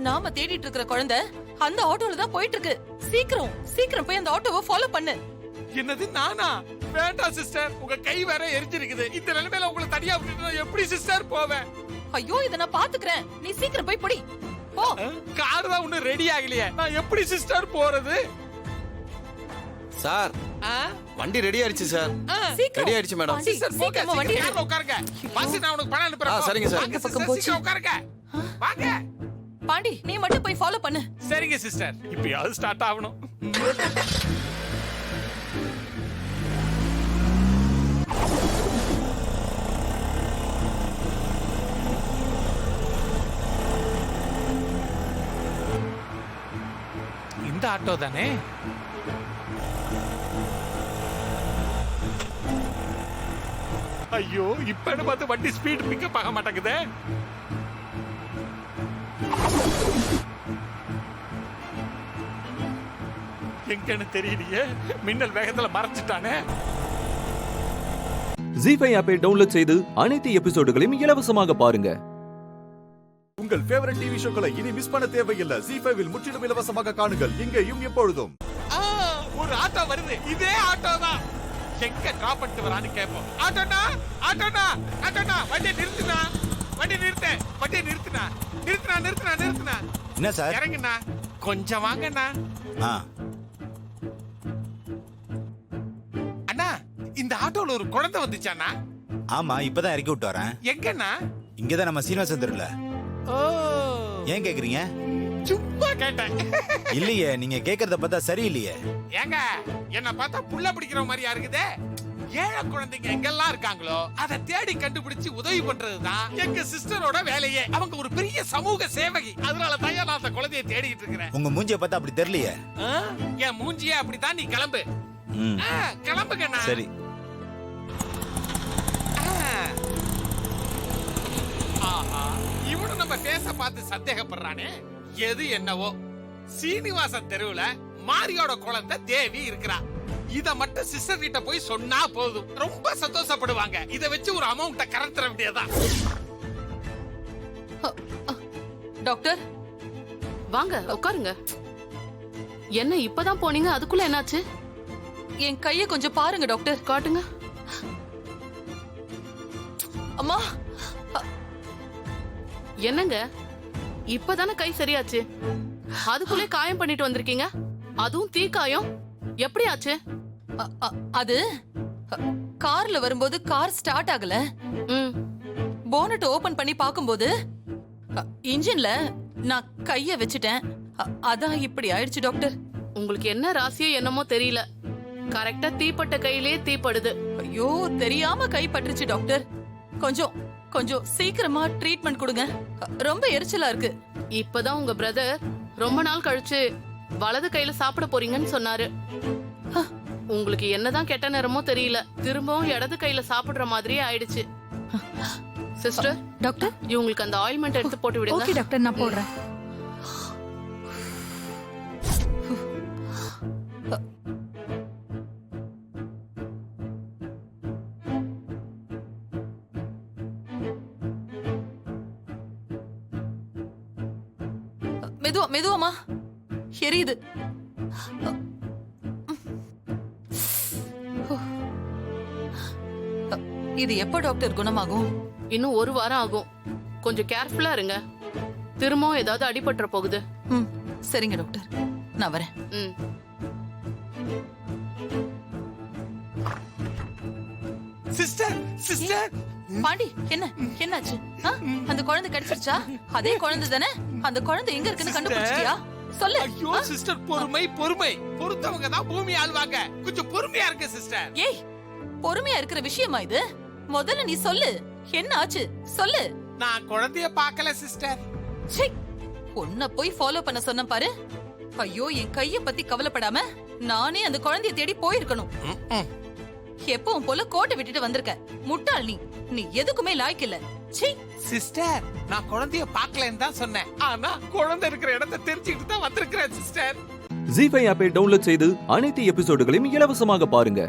நாம தேடிட்டு இருக்கிற குழந்தை அந்த ஆட்டோல தான் போயிட்டு இருக்கு. சீக்கிரம் போய் அந்த ஆட்டோவை ஃபாலோ பண்ணு. என்னது நானா? வேண்டாம் சிஸ்டர், உங்க கை வேற எரிஞ்சிருக்குது. இந்த நிலைமையில உங்களை தனியா விட்டுட்டு எப்படி சிஸ்டர் போவேன்? ஐயோ, இத நான் பாத்துக்கிறேன். நீ சீக்கிரம் போய் புடி. போ. கார் தான் இன்னும் ரெடி ஆகலையே, நான் எப்படி சிஸ்டர் போறது? சார், வண்டி ரெடி ஆயிடுச்சு சார். ரெடி ஆயிடுச்சு மேடம். சிஸ்டர் போங்க, வண்டி ஏறல உட்காருங்க. பாஸ், நான் உங்களுக்கு பணம் அனுப்புறேன். சரிங்க சார். வாங்க பக்கம் போச்சு. உட்காருங்க. வாங்க. பாண்டி, நீ மட்டும் போய் ஃபாலோ பண்ணு. சரிங்க சிஸ்டர். இப்பயாவது ஸ்டார்ட் ஆகணும். இந்த ஆட்டோ தானே? ஐயோ, இப்ப பார்த்து வண்டி ஸ்பீட் பிக்கப் ஆக மாட்டேங்குதே. எங்கன்னு தெரியலையே. மின்னல் வேகத்துல மறைச்சிட்டானே. ஜீஃபை ஆப்பை டவுன்லோட் செய்து அனைத்து எபிசோடுகளையும் இலவசமாக பாருங்க. உங்கள் ஃபேவரட் டிவி ஷோக்களை இனி மிஸ் பண்ண தேவையில்லை. ஜீஃபைவில் முற்றிலும் இலவசமாக காணுங்கள், இங்கேயும் எப்பொழுதும். ஒரு ஆட்டோ வருது. இதே ஆட்டோ தான். எங்க டிராப் பண்ணிட்டு வரான்னு கேட்போம். ஆட்டோண்ணா ஆட்டோண்ணா ஆட்டோண்ணா வண்டியை நிறுத்துனா வண்டி நிறுத்துனா என்ன சார்? இறங்குண்ணா கொஞ்சம் வாங்கண்ணா. அண்ணா இந்த ஆட்டோல ஒரு குழந்தை வந்துச்சாண்ணா? ஆமா, இப்பதான் இறக்கி விட்டு வரேன். எங்கண்ணா? இங்கதான் நம்ம சீனிவாசன் தெருல. ஏன் கேக்குறீங்க? சும்மா கேட்டேன். இல்லையே, நீங்க கேக்குறத பார்த்தா சரியில்லையே. ஏங்க என்ன பார்த்தா புள்ள பிடிக்கிற மாதிரியா இருக்குதே? ஏழை குழந்தைங்க எங்கெல்லாம் இருக்காங்களோ அதை தேடி கண்டுபிடிச்சு உதவி பண்றதுதான் எங்க சிஸ்டரோட வேலையே. அவங்க ஒரு பெரிய சமூக சேவகி. அதனால தான் நான் அந்த குழந்தையை தேடிட்டு இருக்கிறேன். உங்க மூஞ்சிய பார்த்தா அப்படி தெரியலையே. என் மூஞ்சியே அப்படித்தான். நீ கிளம்பு. கிளம்புங்கண்ணா. சரி. இவனும் நம்ம பேச பார்த்து சந்தேகப்படுறானே. எது என்னவோ, சீனிவாசன் தெருவுல மாரியோட குழந்தை தேவி இருக்கிறா. இத மட்டும் சிஸ்டர் கிட்ட போய் சொன்னா போதும், ரொம்ப சந்தோஷப்படுவாங்க. இத வச்சு ஒரு அமௌண்ட கரண்ட் தர வேண்டியதா. டாக்டர் வாங்க உட்காருங்க. என்ன இப்பதான் போனீங்க, அதுக்குள்ள என்னாச்சு? என் கைய கொஞ்சம் பாருங்க டாக்டர். காட்டுங்க. அம்மா என்னங்க இப்பதானே கை சரியாச்சு, அதுக்குள்ளே காயம் பண்ணிட்டு வந்திருக்கீங்க? அதுவும் தீக்காயம். எப்படி ஆச்சு? அது கார்ல வரும்போது கார் ஸ்டார்ட் ஆகல. போனட் ஓபன் பண்ணி பாக்கும்போது இன்ஜின்ல நான் கைய வச்சுட்டேன். அதான் இப்படி ஆயிடுச்சு டாக்டர். உங்களுக்கு என்ன ராசியோ என்னமோ தெரியல, கரெக்டா தீப்பட்ட கையிலே தீப்படுது. ஐயோ தெரியாம கை பட்டுருச்சு டாக்டர். கொஞ்சம் கொஞ்சம் சீக்கிரமா ட்ரீட்மெண்ட் கொடுங்க. ரொம்ப எரிச்சலா இருக்கு. இப்பதான் உங்க பிரதர் ரொம்ப நாள் கழிச்சு வலது கையில சாப்பிட போறீங்கன்னு சொன்னாரு. உங்களுக்கு என்னதான் கெட்ட நேரமோ தெரியல, திரும்பவும் இடது கையில சாப்பிடுற மாதிரியே ஆயிடுச்சு. சிஸ்டர், டாக்டர் இவங்களுக்கு அந்த ஆயில்மெண்ட் எடுத்து போட்டு விடுங்க. ஓகே டாக்டர், நான் போடுறேன். மெதுவாமா, எரியுது. இது எப்ப டாக்டர் குணமாகும்? இன்னும் 1 வாரம் ஆகும். கொஞ்சம் கேர்ஃபுல்லா இருங்க, திரும்பவும் ஏதாவது அடிபட்டுற போகுது. சரிங்க டாக்டர், நான் வரேன். சிஸ்டர் சிஸ்டர் பாண்டி, என்னாச்சு? அந்த குழந்தை கிடைச்சிருச்சா? அதே குழந்தை தானே? அந்த குழந்தை எங்க இருக்குன்னு கண்டுபிடிச்சிட்டியா? சொல்லு. ஐயோ சிஸ்டர், பொறுமை பொறுமை. பொறுத்தவங்க தான் பூமி ஆள்வாங்க. கொஞ்சம் பொறுமையா இருங்க சிஸ்டர். ஏய், பொறுமையா இருக்கிற விஷயமா இது? முதல்ல நீ சொல்லு, என்ன ஆச்சு சொல்லு. நான் குழந்தைய பார்க்கல சிஸ்டர். உன்னை போய் ஃபாலோ பண்ண சொன்ன பாரு. ஐயோ, என் கைய பத்தி கவலைப்படாம நானே அந்த குழந்தைய தேடி போயிருக்கணும். எப்பவும் போல கோட்டை விட்டுட்டு வந்திருக்க. முட்டாள் நீ. நீ எதுக்குமே லாய்க்கு இல்ல. சிஸ்டர், நான் குழந்தைய பார்க்கலன்னு தான் சொன்னேன். ஆனா குழந்தை இருக்கிற இடத்தை தெரிஞ்சுக்கிட்டு தான் வந்திருக்கிறேன் சிஸ்டர். ஜீஃபை ஆப்பை டவுன்லோட் செய்து அனைத்து எபிசோடுகளையும் இலவசமாக பாருங்க.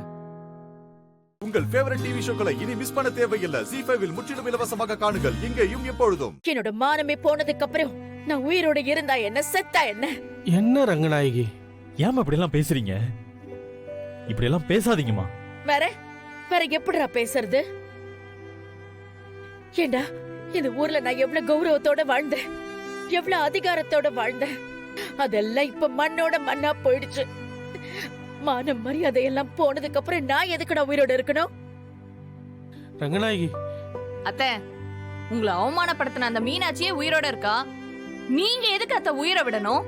உங்கள் ஃபேவரட் டிவி ஷோக்களை இனி மிஸ் பண்ண தேவையில்லை. ஜீஃபைவில் முற்றிலும் இலவசமாக காணுங்கள், இங்கேயும் எப்பொழுதும். என்னோட மானமே போனதுக்கு அப்புறம் நான் உயிரோட இருந்தா என்ன, செத்தா என்ன? என்ன ரங்கநாயகி, ஏன் இப்படி எல்லாம் பேசுறீங்க? இப்படி எல்லாம் பேசாதீங்கம்மா. வேற வேற எப்படிடா பேசுறது? ஏண்டா, இந்த ஊர்ல நான் எவ்வளவு கௌரவத்தோட வாழ்ந்தேன், எவ்வளவு அதிகாரத்தோட வாழ்ந்தேன். அதெல்லாம் இப்ப மண்ணோட மண்ணா போயிடுச்சு. மான மரியாதை எல்லாம் போனதுக்கு அப்புறம் நான் எதுக்குடா உயிரோட இருக்கணும்? ரங்கநாயகி, அத்தை, உங்களை அவமானப்படுத்தின அந்த மீனாட்சியே உயிரோட இருக்கா. நீங்க எதுக்கு அத்தை உயிரை விடணும்?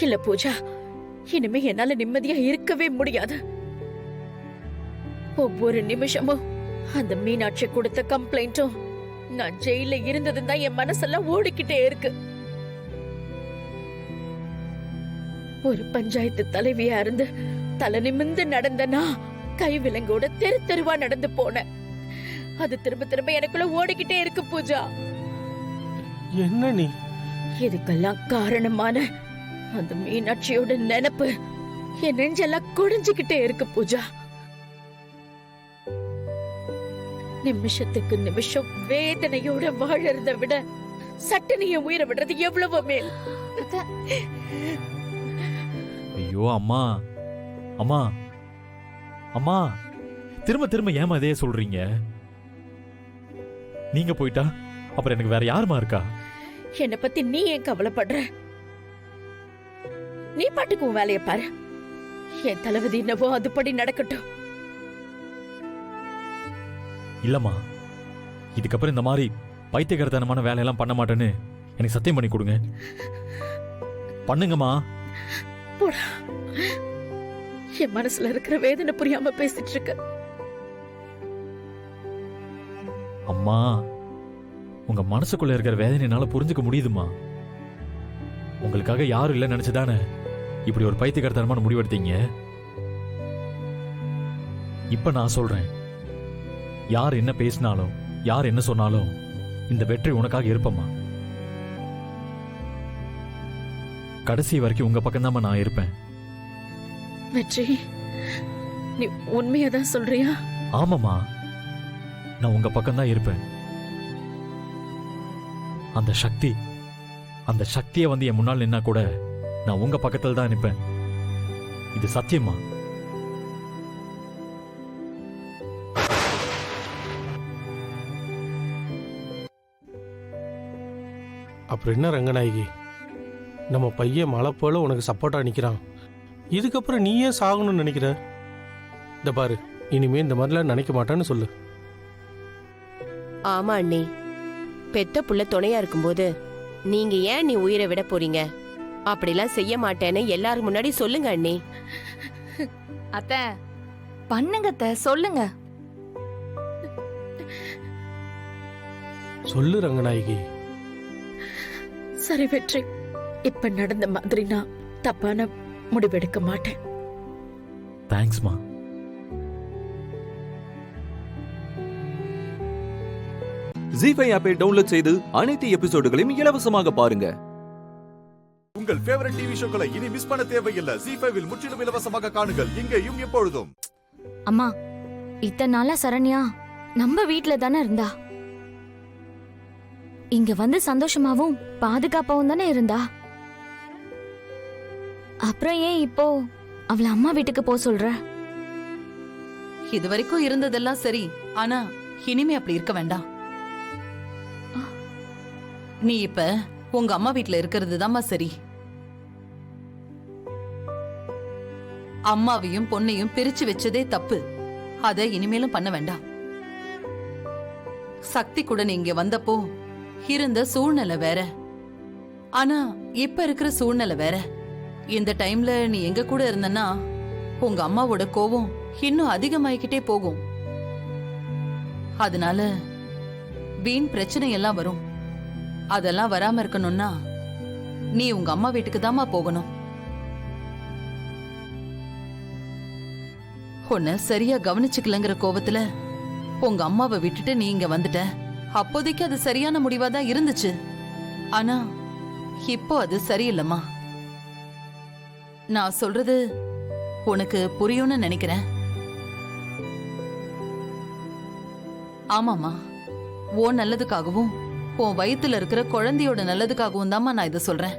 இல்ல பூஜா, இனிமே என்னால நிம்மதியா இருக்கவே முடியாது. ஒவ்வொரு நிமிஷமும் அந்த மீனாட்சி கொடுத்த கம்ப்ளைண்ட்டும் நான் ஜெயில இருந்ததும் தான் என் மனசெல்லாம் ஓடிக்கிட்டே இருக்கு. ஒரு பஞ்சாயத்து தலைவியா இருந்து தலை நிமிந்து நடந்தனா கை விலங்கோட தெரு தெருவா நடந்து போனேன். அது திரும்ப திரும்ப எனக்குள்ள ஓடிக்கிட்டே இருக்கு பூஜா. என்ன நீ? இதுக்கெல்லாம் காரணமான அந்த மீனாட்சியோட நினைப்பு என் நெஞ்செல்லாம் குடிஞ்சுக்கிட்டே இருக்கு பூஜா. நிமிஷத்துக்கு நிமிஷம் வேதனையோட வாழறத விட சட்டனைய உயிரை விடுறது எவ்வளவோ மேல். ஐயோ அம்மா, அம்மா அம்மா திரும்ப திரும்ப ஏமா இதே சொல்றீங்க? நீங்க போயிட்டா அப்புறம் எனக்கு வேற யாருமா இருக்கா? என்னை பத்தி நீ ஏன் கவலைப்படுற? நீ பாட்டுக்கு உன் வேலையை பாரு. என் தளபதி என்னவோ அதுபடி நடக்கட்டும். இல்லம்மா, இதுக்கப்புறம் இந்த மாதிரி பைத்தியக்காரத்தனமான வேலையெல்லாம் பண்ண மாட்டேன்னு எனக்கு சத்தியம் பண்ணி கொடுங்க. பண்ணுங்கம்மா. போடா. என் மனசுல இருக்கிற வேதனை புரியாம பேசிட்டு இருக்க. அம்மா, உங்க மனசுக்குள்ள இருக்கிற வேதனை என்னால புரிஞ்சுக்க முடியுதுமா. உங்களுக்காக யாரும் இல்லைன்னு நினைச்சுதானே இப்படி ஒரு பைத்தியக்காரத்தனமான முடிவெடுத்தீங்க. இப்ப நான் சொல்றேன், யார் என்ன பேசினாலும் யார் என்ன சொன்னாலும் இந்த வெற்றி உனக்காக இருப்பம்மா. கடைசி வரைக்கும் உங்க பக்கம்தான் நான் இருப்பேன். வெற்றி, நீ உண்மையாதான் சொல்றியா? ஆமாம்மா, நான் உங்க பக்கம்தான் இருப்பேன். அந்த சக்தியை வந்து என் முன்னால் நின்னா கூட நான் உங்க பக்கத்தில் தான் நிற்பேன். இது சத்தியமா? அப்புறம் என்ன ரங்கநாயகி, நம்ம பையன் மழை போல உனக்கு சப்போர்ட்டா நிற்கிறான். இதுக்கப்புறம் நீ ஏன் சாகணும்னு நினைக்கிற? இந்த பாரு, இனிமே இந்த மாதிரிலாம் நினைக்க மாட்டான்னு சொல்லு. ஆமா அண்ணி, பெத்த புள்ள துணையா இருக்கும்போது நீங்க ஏன் நீ உயிரை விட போறீங்க? அப்படிலாம் செய்ய மாட்டேன்னு எல்லாரும் முன்னாடி சொல்லுங்க அண்ணி. அத்த பண்ணுங்க அத்த, சொல்லுங்க. சொல்லு ரங்கநாயகி. சரி வெற்றி, இப்ப நடந்த மாதிரி நான் தப்பான முடிவெடுக்க மாட்டேன். தேங்க்ஸ்மா. ஜீ5 ஆப்பை டவுன்லோட் செய்து அனைத்து எபிசோடுகளையும் இலவசமாக பாருங்க. உங்கள் ஃபேவரட் டிவி ஷோக்களை இனி மிஸ் பண்ண தேவையில்லை. ஜீ5 முற்றிலும் இலவசமாக காணுங்கள், இங்கேயும் எப்பொழுதும். அம்மா, இத்தனை நாளா சரண்யா நம்ம வீட்ல தானே இருந்தா. இங்க வந்து சந்தோஷமாவும் பாதுகாப்பாவும் தானே இருந்தா. அப்புறம் ஏன் இப்போ அவளை அம்மா வீட்டுக்கு போ சொல்ற? இது வரைக்கும் இருந்ததெல்லாம் சரி, ஆனா இனிமே அப்படி இருக்க வேண்டாம். நீ இப்ப உங்க அம்மா வீட்ல இருக்கிறது தாம்மா சரி. அம்மாவையும் பொண்ணையும் பிரிச்சு வச்சதே தப்பு. அத இனிமேலும் பண்ண வேண்டாம். சக்தி கூட நீ இங்க வந்தப்போ இருந்த சூழ்நிலை வேற, ஆனா இப்ப இருக்கிற சூழ்நிலை வேற. இந்த டைம்ல நீ எங்க கூட இருந்தன்னா உங்க அம்மாவோட கோபம் இன்னும் அதிகமாயிக்கிட்டே போகும். அதனால வீண் பிரச்சனை எல்லாம் வரும். அதெல்லாம் வராம இருக்கணும்னா நீ உங்க அம்மா வீட்டுக்கு தாமா போகணும். உன்னை சரியா கவனிச்சுக்கலங்கிற கோவத்துல உங்க அம்மாவை விட்டுட்டு நீ இங்க வந்துட்ட. அப்போதைக்கு அது சரியான முடிவாதான் இருந்துச்சு, ஆனா இப்போ அது சரியில்லம்மா. நான் சொல்றது உனக்கு புரியும்னு நினைக்கிறேன். ஆமாமா, ஓ நல்லதுக்காகவும் உன் வயித்துல இருக்கிற குழந்தையோட நல்லதுக்காகவும் தாம்மா நான் இதை சொல்றேன்.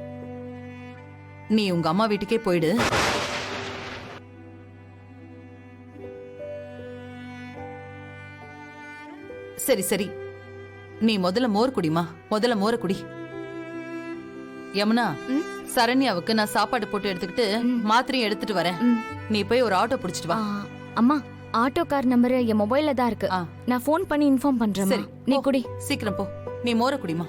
நீ உங்க அம்மா வீட்டுக்கே போயிடு. சரி சரி, நீ முதல்ல மோர் குடிமா. முதல்ல மோர குடி. யமுனா, சரண்யாவுக்கு நான் சாப்பாடு போட்டு எடுத்துக்கிட்டு மாத்திரையும் எடுத்துட்டு வரேன். நீ போய் ஒரு ஆட்டோ பிடிச்சிட்டு வா. அம்மா, ஆட்டோ கார் நம்பர் என் மொபைல்ல தான் இருக்கு. நான் ஃபோன் பண்ணி இன்ஃபார்ம் பண்றேன். சரி, நீ குடி. சீக்கிரம் போ. நீ மோர குடிமா.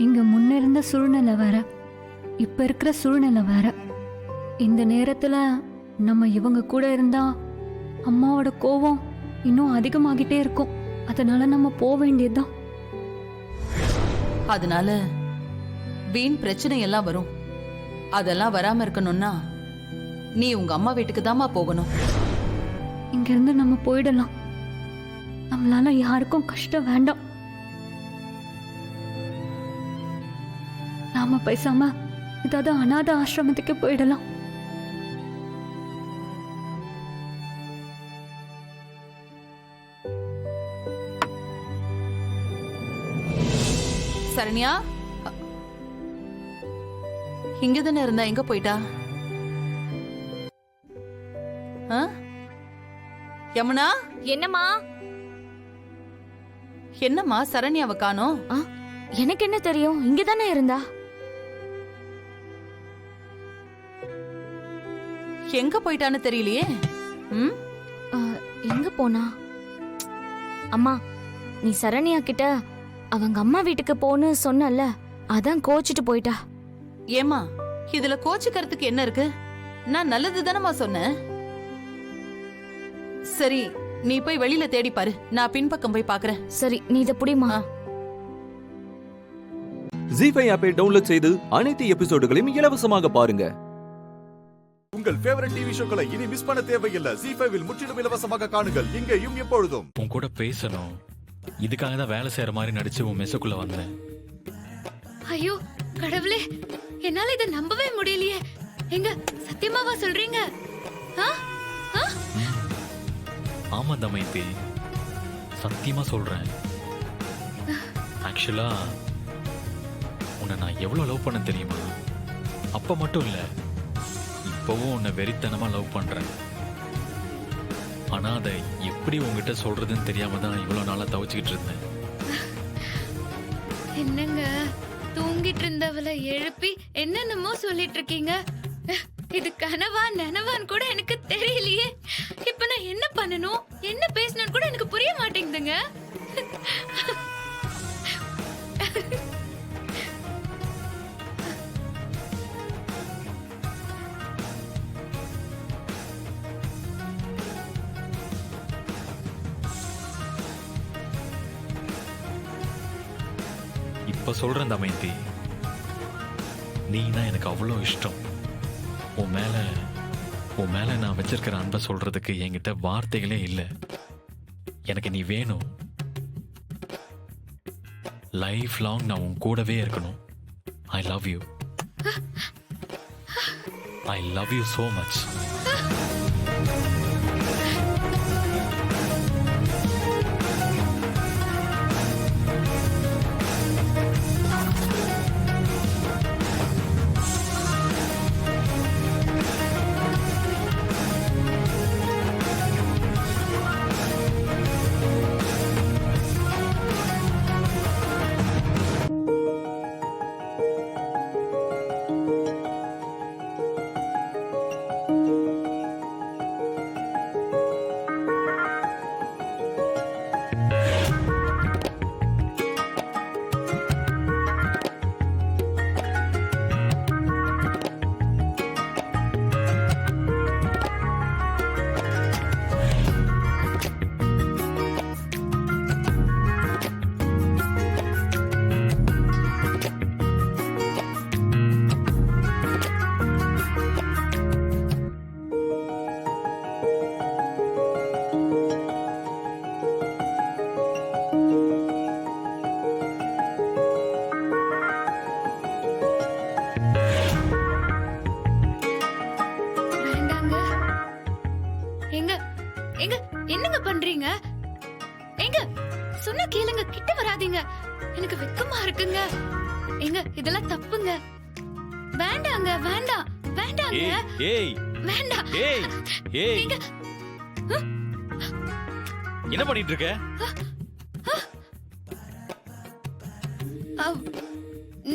இங்க முன்ன இருந்த சூழ்நிலை வேற, இப்ப இருக்கிற சூழ்நிலை வேற. இந்த நேரத்துல நம்ம இவங்க கூட இருந்தா அம்மாவோட கோவம் இன்னும் அதிகமாகிட்டே இருக்கும். அதனால நம்ம போக வேண்டியதுதான். அதனால வீண் பிரச்சனை எல்லாம் வரும். அதெல்லாம் வராம இருக்கணும்னா நீ உங்க அம்மா வீட்டுக்கு தாமா போகணும். இங்க இருந்து நம்ம போயிடலாம். நம்மளால யாருக்கும் கஷ்டம் வேண்டாம். நாம பேசாம ஏதாவது அநாத ஆசிரமத்துக்கு போயிடலாம். சரண்யா, இங்க தானே இருந்தா, எங்க போயிட்டா? யமுனா, என்னம்மா? என்னம்மா சரண்யாவை காணோம்? எனக்கு என்ன தெரியும், இங்க தானே இருந்தா. எங்க போயிட்டான்னு தெரியலையே. எங்க போனா? அம்மா, நீ சரண்யா கிட்ட அவங்க அம்மா வீட்டுக்கு போன்னு சொன்னல, அதான் கோச்சிட்டு போயிட்டா. ஏமா, இதுல கோச்சுக்கிறதுக்கு என்ன இருக்கு? நான் நல்லது தானமா சொன்னேன். சரி, நீ போய் வெளியில தேடி பாரு, நான் பின்பக்கம் போய் பாக்குறேன். சரி, நீ இத புடிமா. ஜி5 ஆப்பை டவுன்லோட் செய்து அனைத்து எபிசோடுகளையும் இலவசமாக பாருங்க. உங்கள் ஃபேவரட் டிவி ஷோக்களை இனி மிஸ் பண்ண தேவையில்லை. ஜி5 முற்றிலும் இலவசமாக காணுங்கள், இங்கேயும் எப்பொழுதும். உன் கூட பேசணும், இதுக்காக தான் வேலை செய்யற மாதிரி நடிச்சு உன் மெஸ்ஸுக்குள்ள வந்தேன். ஐயோ கடவுளே, என்னால இதை நம்பவே முடியலையே. எங்க சத்தியமாவா சொல்றீங்க? ஆமா தமயந்தி, சத்தியமா சொல்றேன். ஆக்சுவலா உன்னை நான் எவ்வளவு லவ் பண்ண தெரியுமா? அப்ப மட்டும் இல்ல, இப்பவும் உன்னை வெறித்தனமா லவ் பண்றேன். ஆனா அதை எப்படி உங்ககிட்ட சொல்றதுன்னு தெரியாம தான் இவ்வளவு நாளா தவிச்சுக்கிட்டு இருந்தேன். என்னங்க, தூங்கிட்டு இருந்தவளை எழுப்பி என்னென்னமோ சொல்லிட்டு இருக்கீங்க. இது கனவா நனவான்னு கூட எனக்கு தெரியலையே. இப்ப நான் என்ன பண்ணணும், என்ன பேசணும்னு கூட எனக்கு புரிய மாட்டேங்குதுங்க. இப்ப சொல்றேன் தமயந்தி, நீனா எனக்கு அவ்வளோ இஷ்டம். உன் மேல நான் வச்சிருக்கிற அன்பை சொல்றதுக்கு என்கிட்ட வார்த்தைகளே இல்லை. எனக்கு நீ வேணும். லைஃப் லாங் நான் உன் கூடவே இருக்கணும். I love you. I love you so much. எனக்கு வெக்கமா இருக்குங்க. எங்க இதெல்லாம் தப்புங்க. வேண்டாங்க, வேண்டாம், வேண்டாங்க. ஏய் வேண்டாம். ஏய் ஏய் என்ன பண்ணிட்டு இருக்க?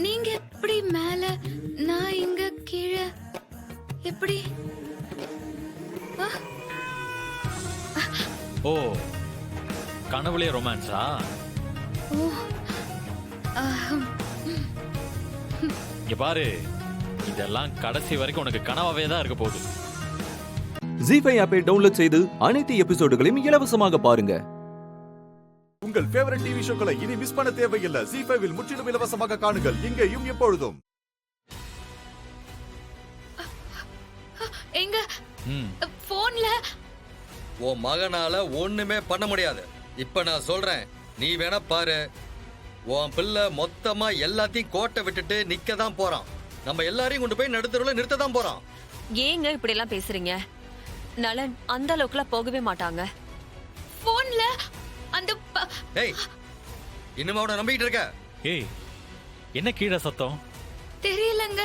நீங்க எப்படி மேல, நான் இங்க கீழே, எப்படி? ஓ, கனவுலே ரொமான்ஸா? இங்க பாரு, இதெல்லாம் கடைசி வரைக்கும் உனக்கு கனவாவே தான் இருக்க போகுது. ஜி5 ஆப்பை டவுன்லோட் செய்து அனைத்து எபிசோடுகளையும் இலவசமாக பாருங்க. உங்கள் ஃபேவரட் டிவி ஷோக்களை இனி மிஸ் பண்ண தேவையில்லை. ஜி5 முற்றிலும் இலவசமாக காணுங்கள், இங்கேயும் எப்பொழுதும். எங்க போன்ல உன் மகனால ஒண்ணுமே பண்ண முடியாது. இப்ப நான் சொல்றேன், நீ வேணா பாரு. உன் பிள்ளை மொத்தமா எல்லாத்தையும் கோட்டை விட்டுட்டு நிக்க தான் போறான். நம்ம எல்லாரையும் கொண்டு போய் நடுத்தருல நிறுத்த தான் போறான். ஏங்க இப்படி எல்லாம் பேசுறீங்க? நலன் அந்த அளவுக்குலாம் போகவே மாட்டாங்க. போன்ல அந்த ஏய், இன்னும் அவனை நம்பிட்டு இருக்க? ஏய், என்ன கீழே சத்தம்? தெரியலங்க.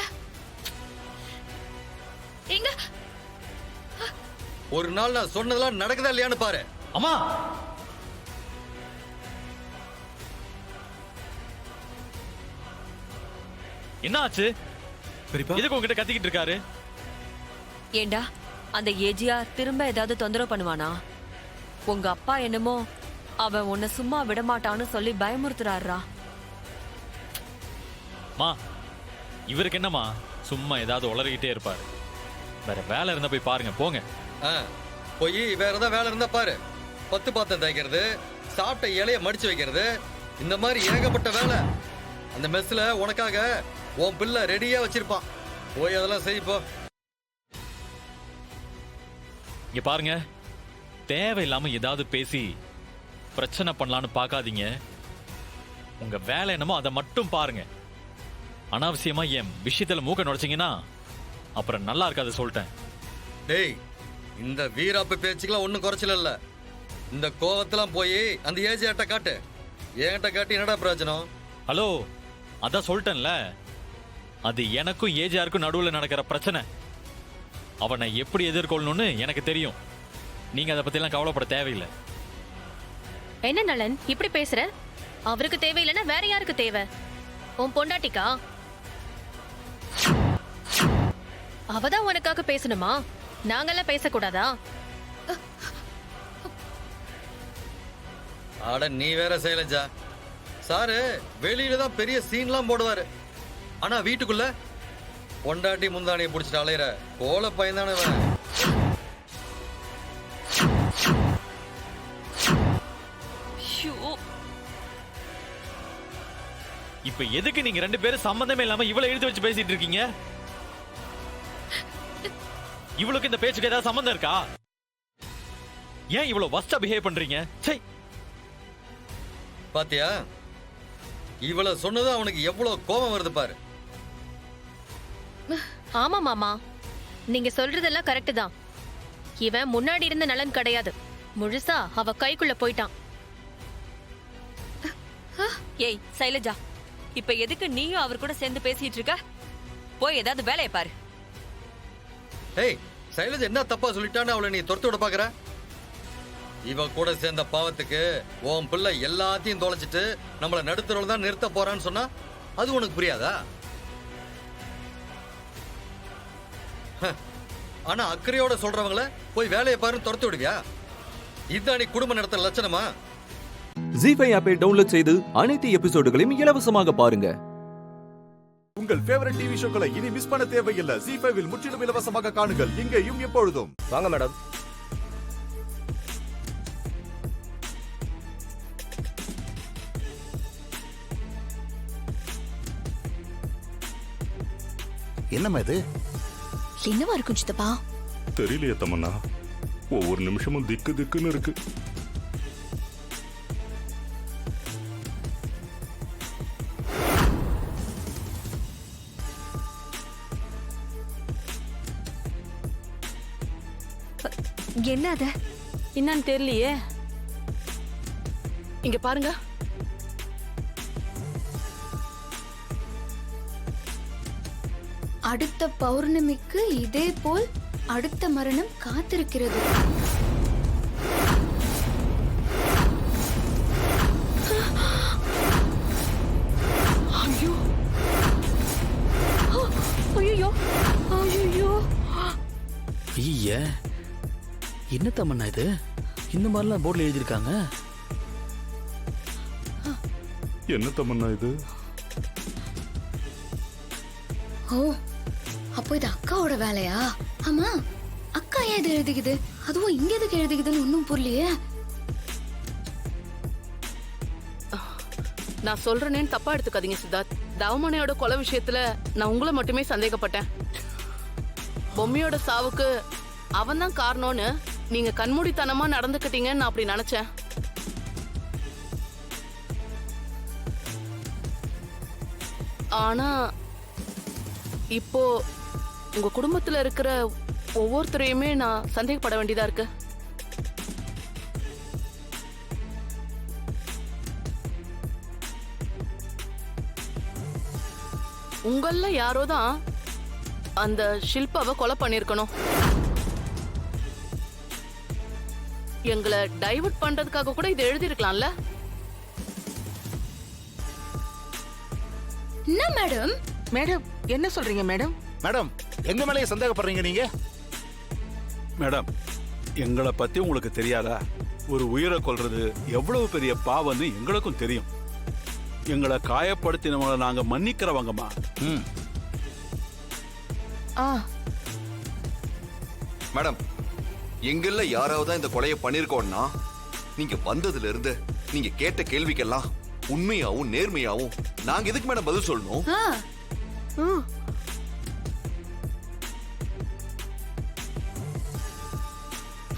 ஒரு நாள் நான் சொன்னதெல்லாம் நடக்குதா இல்லையான்னு பாரு. அம்மா என்ன ஆச்சு? எதுக்கு உங்ககிட்ட கத்திக்கிட்டு இருக்காரு? ஏண்டா அந்த ஏஜிஆர் திரும்ப ஏதாவது தொந்தரவு பண்ணுவானா? உங்க அப்பா என்னமோ அவன் உன்னை சும்மா விடமாட்டான்னு சொல்லி பயமுறுத்துறாரா? மா இவருக்கு என்னம்மா சும்மா ஏதாவது உளறிக்கிட்டே இருப்பாரு. வேற வேலை இருந்தா போய் பாருங்க போங்க. போய் வேற ஏதாவது வேலை இருந்தா பாரு. பத்து பாத்திரம் தேய்க்கிறது, சாப்பிட்ட இலைய மடிச்சு வைக்கிறது, இந்த மாதிரி ஏகப்பட்ட வேலை. அந்த மெஸ்ல உனக்காக உன் பிள்ளை ரெடியா வச்சிருப்பான். போய் அதெல்லாம் செய்ப்போ. இங்க பாருங்க, தேவையில்லாம ஏதாவது பேசி பிரச்சனை பண்ணலான்னு பார்க்காதீங்க. உங்க வேலை என்னமோ அதை மட்டும் பாருங்க. அனாவசியமா என் விஷயத்துல மூக்க நுழைச்சிங்கன்னா அப்புறம் நல்லா இருக்காது சொல்லிட்டேன். டேய், இந்த வீராப்பு பேச்சுக்கெல்லாம் ஒன்றும் குறைச்சல இல்ல. இந்த கோவத்தெல்லாம் போய் அந்த ஏஜியாட்ட காட்டு. என்கிட்ட காட்டி என்னடா பிரயோஜனம்? ஹலோ, அதான் சொல்லிட்டேன்ல, அது எனக்கும் ஏஜிஆருக்கும் நடுவில் நடக்கிற பிரச்சனை. அவனை எப்படி எதிர்கொள்ளணும்னு எனக்கு தெரியும். நீங்க அதை பத்தி எல்லாம் கவலைப்பட தேவையில்லை. என்ன நலன் இப்படி பேசுற? அவருக்கு தேவையில்லைன்னா வேற யாருக்கு தேவை? உன் பொண்டாட்டிக்கா? அவதான் உனக்காக பேசணுமா? நாங்கெல்லாம் பேசக்கூடாதா? ஆட நீ வேற சைலஜா. சாரு வெளியில தான் பெரிய சீன்லாம் போடுவாரு. ஆனா வீட்டுக்குள்ள பொண்டாட்டி முந்தானியை பிடிச்சிட்டு அலையிற கோல பையன்தானே. இப்ப எதுக்கு நீங்க ரெண்டு பேரும் சம்பந்தமே இல்லாம இவ்வளவு இழுத்து வச்சு பேசிட்டு இருக்கீங்க? இவளுக்கு இந்த பேச்சுக்கு ஏதாவது சம்பந்தம் இருக்கா? ஏன் இவ்வளவு வஸ்டா பிஹேவ் பண்றீங்க? பாத்தியா, இவ்வளவு சொன்னது அவனுக்கு எவ்வளவு கோபம் வருது பாரு. ஆமா மாமா, நீங்க சொல்றதெல்லாம் கரெக்ட் தான். இவன் முன்னாடி இருந்த நலன் கிடையாது. முழுசா அவ கைக்குள்ள போயிட்டான். ஏய் சைலஜா, இப்ப எதுக்கு நீயும் அவர் கூட சேர்ந்து பேசிட்டு இருக்க? போய் ஏதாவது வேலையை பாரு. ஏய், சைலஜா என்ன தப்பா சொல்லிட்டான்னு அவளை நீ துரத்து விட பாக்குற? இவ கூட சேர்ந்த பாவத்துக்கு உன் பிள்ளை எல்லாத்தையும் தொலைச்சிட்டு நம்மள நடுத்தரவுல தான் நிறுத்த போறான்னு சொன்னா அது உனக்கு புரியாதா? ஆனா அக்கறையோட சொல்றவங்கள போய் வேலையை பாருன்னு துரத்து விடுவியா? இதுதான் நீ குடும்ப நடத்த லட்சணமா? ஜீஃபை ஆப்பை டவுன்லோட் செய்து அனைத்து எபிசோடுகளையும் இலவசமாக பாருங்க. உங்கள் ஃபேவரட் டிவி ஷோக்களை இனி மிஸ் பண்ண தேவையில்லை. ஜீஃபைவில் முற்றிலும் இலவசமாக காணுங்கள், இங்கேயும் எப்பொழுதும். வாங்க மேடம். என்னம்மா இது? என்னவா இருக்கும் சித்தப்பா? தெரியலையே தமன்னா, ஒவ்வொரு நிமிஷமும் திக்கு திக்குன்னு இருக்கு. என்ன அத? என்னன்னு தெரியலையே. இங்க பாருங்க. அடுத்த பௌர்ணமிக்கு இதே போல் அடுத்த மரணம் காத்திருக்கிறது. ஐயோ ஐயோ ஐயோ! ஐய, என்ன தமன்னா இது? இந்த மாதிரிலாம் போர்டில் எழுதியிருக்காங்க. என்ன தமன்னா இது? ஓ, அப்போ இது அக்காவோட வேலையா? ஆமா, அக்கா ஏன் இது எழுதிக்குது? அதுவும் இங்க எதுக்கு எழுதிக்குதுன்னு ஒன்னும் புரியலையே. நான் சொல்றேன்னு தப்பா எடுத்துக்காதீங்க சித்தார்த். தவமனையோட கொலை விஷயத்துல நான் உங்களை மட்டுமே சந்தேகப்பட்டேன். பொம்மையோட சாவுக்கு அவன் தான் காரணம்னு நீங்க கண்மூடித்தனமா நடந்துக்கிட்டீங்கன்னு நான் அப்படி நினைச்சேன். ஆனா இப்போ உங்க குடும்பத்துல இருக்கிற ஒவ்வொருத்தரையுமே நான் சந்தேகப்பட வேண்டியதா இருக்கு. உங்கள யாரோதான் அந்த ஷில்பாவை கொலை பண்ணிருக்கணும். எங்களை டைவர்ட் பண்றதுக்காக கூட இதை எழுதிருக்கலாம்ல. என்ன மேடம்? மேடம் என்ன சொல்றீங்க மேடம்? மேடம் எங்க மேலேயே சந்தேகப்படுறீங்க நீங்க? மேடம், எங்களை பத்தி உங்களுக்கு தெரியாதா? ஒரு உயிரை கொல்றது எவ்வளவு பெரிய பாவம்னு எங்களுக்கும் தெரியும். எங்களை காயப்படுத்தினவங்களை நாங்க மன்னிக்கிறவங்கம்மா. மேடம், எங்கள்ல யாராவது இந்த கொலையை பண்ணிருக்கோம்னா நீங்க வந்ததுல இருந்து நீங்க கேட்ட கேள்விக்கெல்லாம் உண்மையாவும் நேர்மையாவும் நாங்க எதுக்கு மேடம் பதில் சொல்லணும்?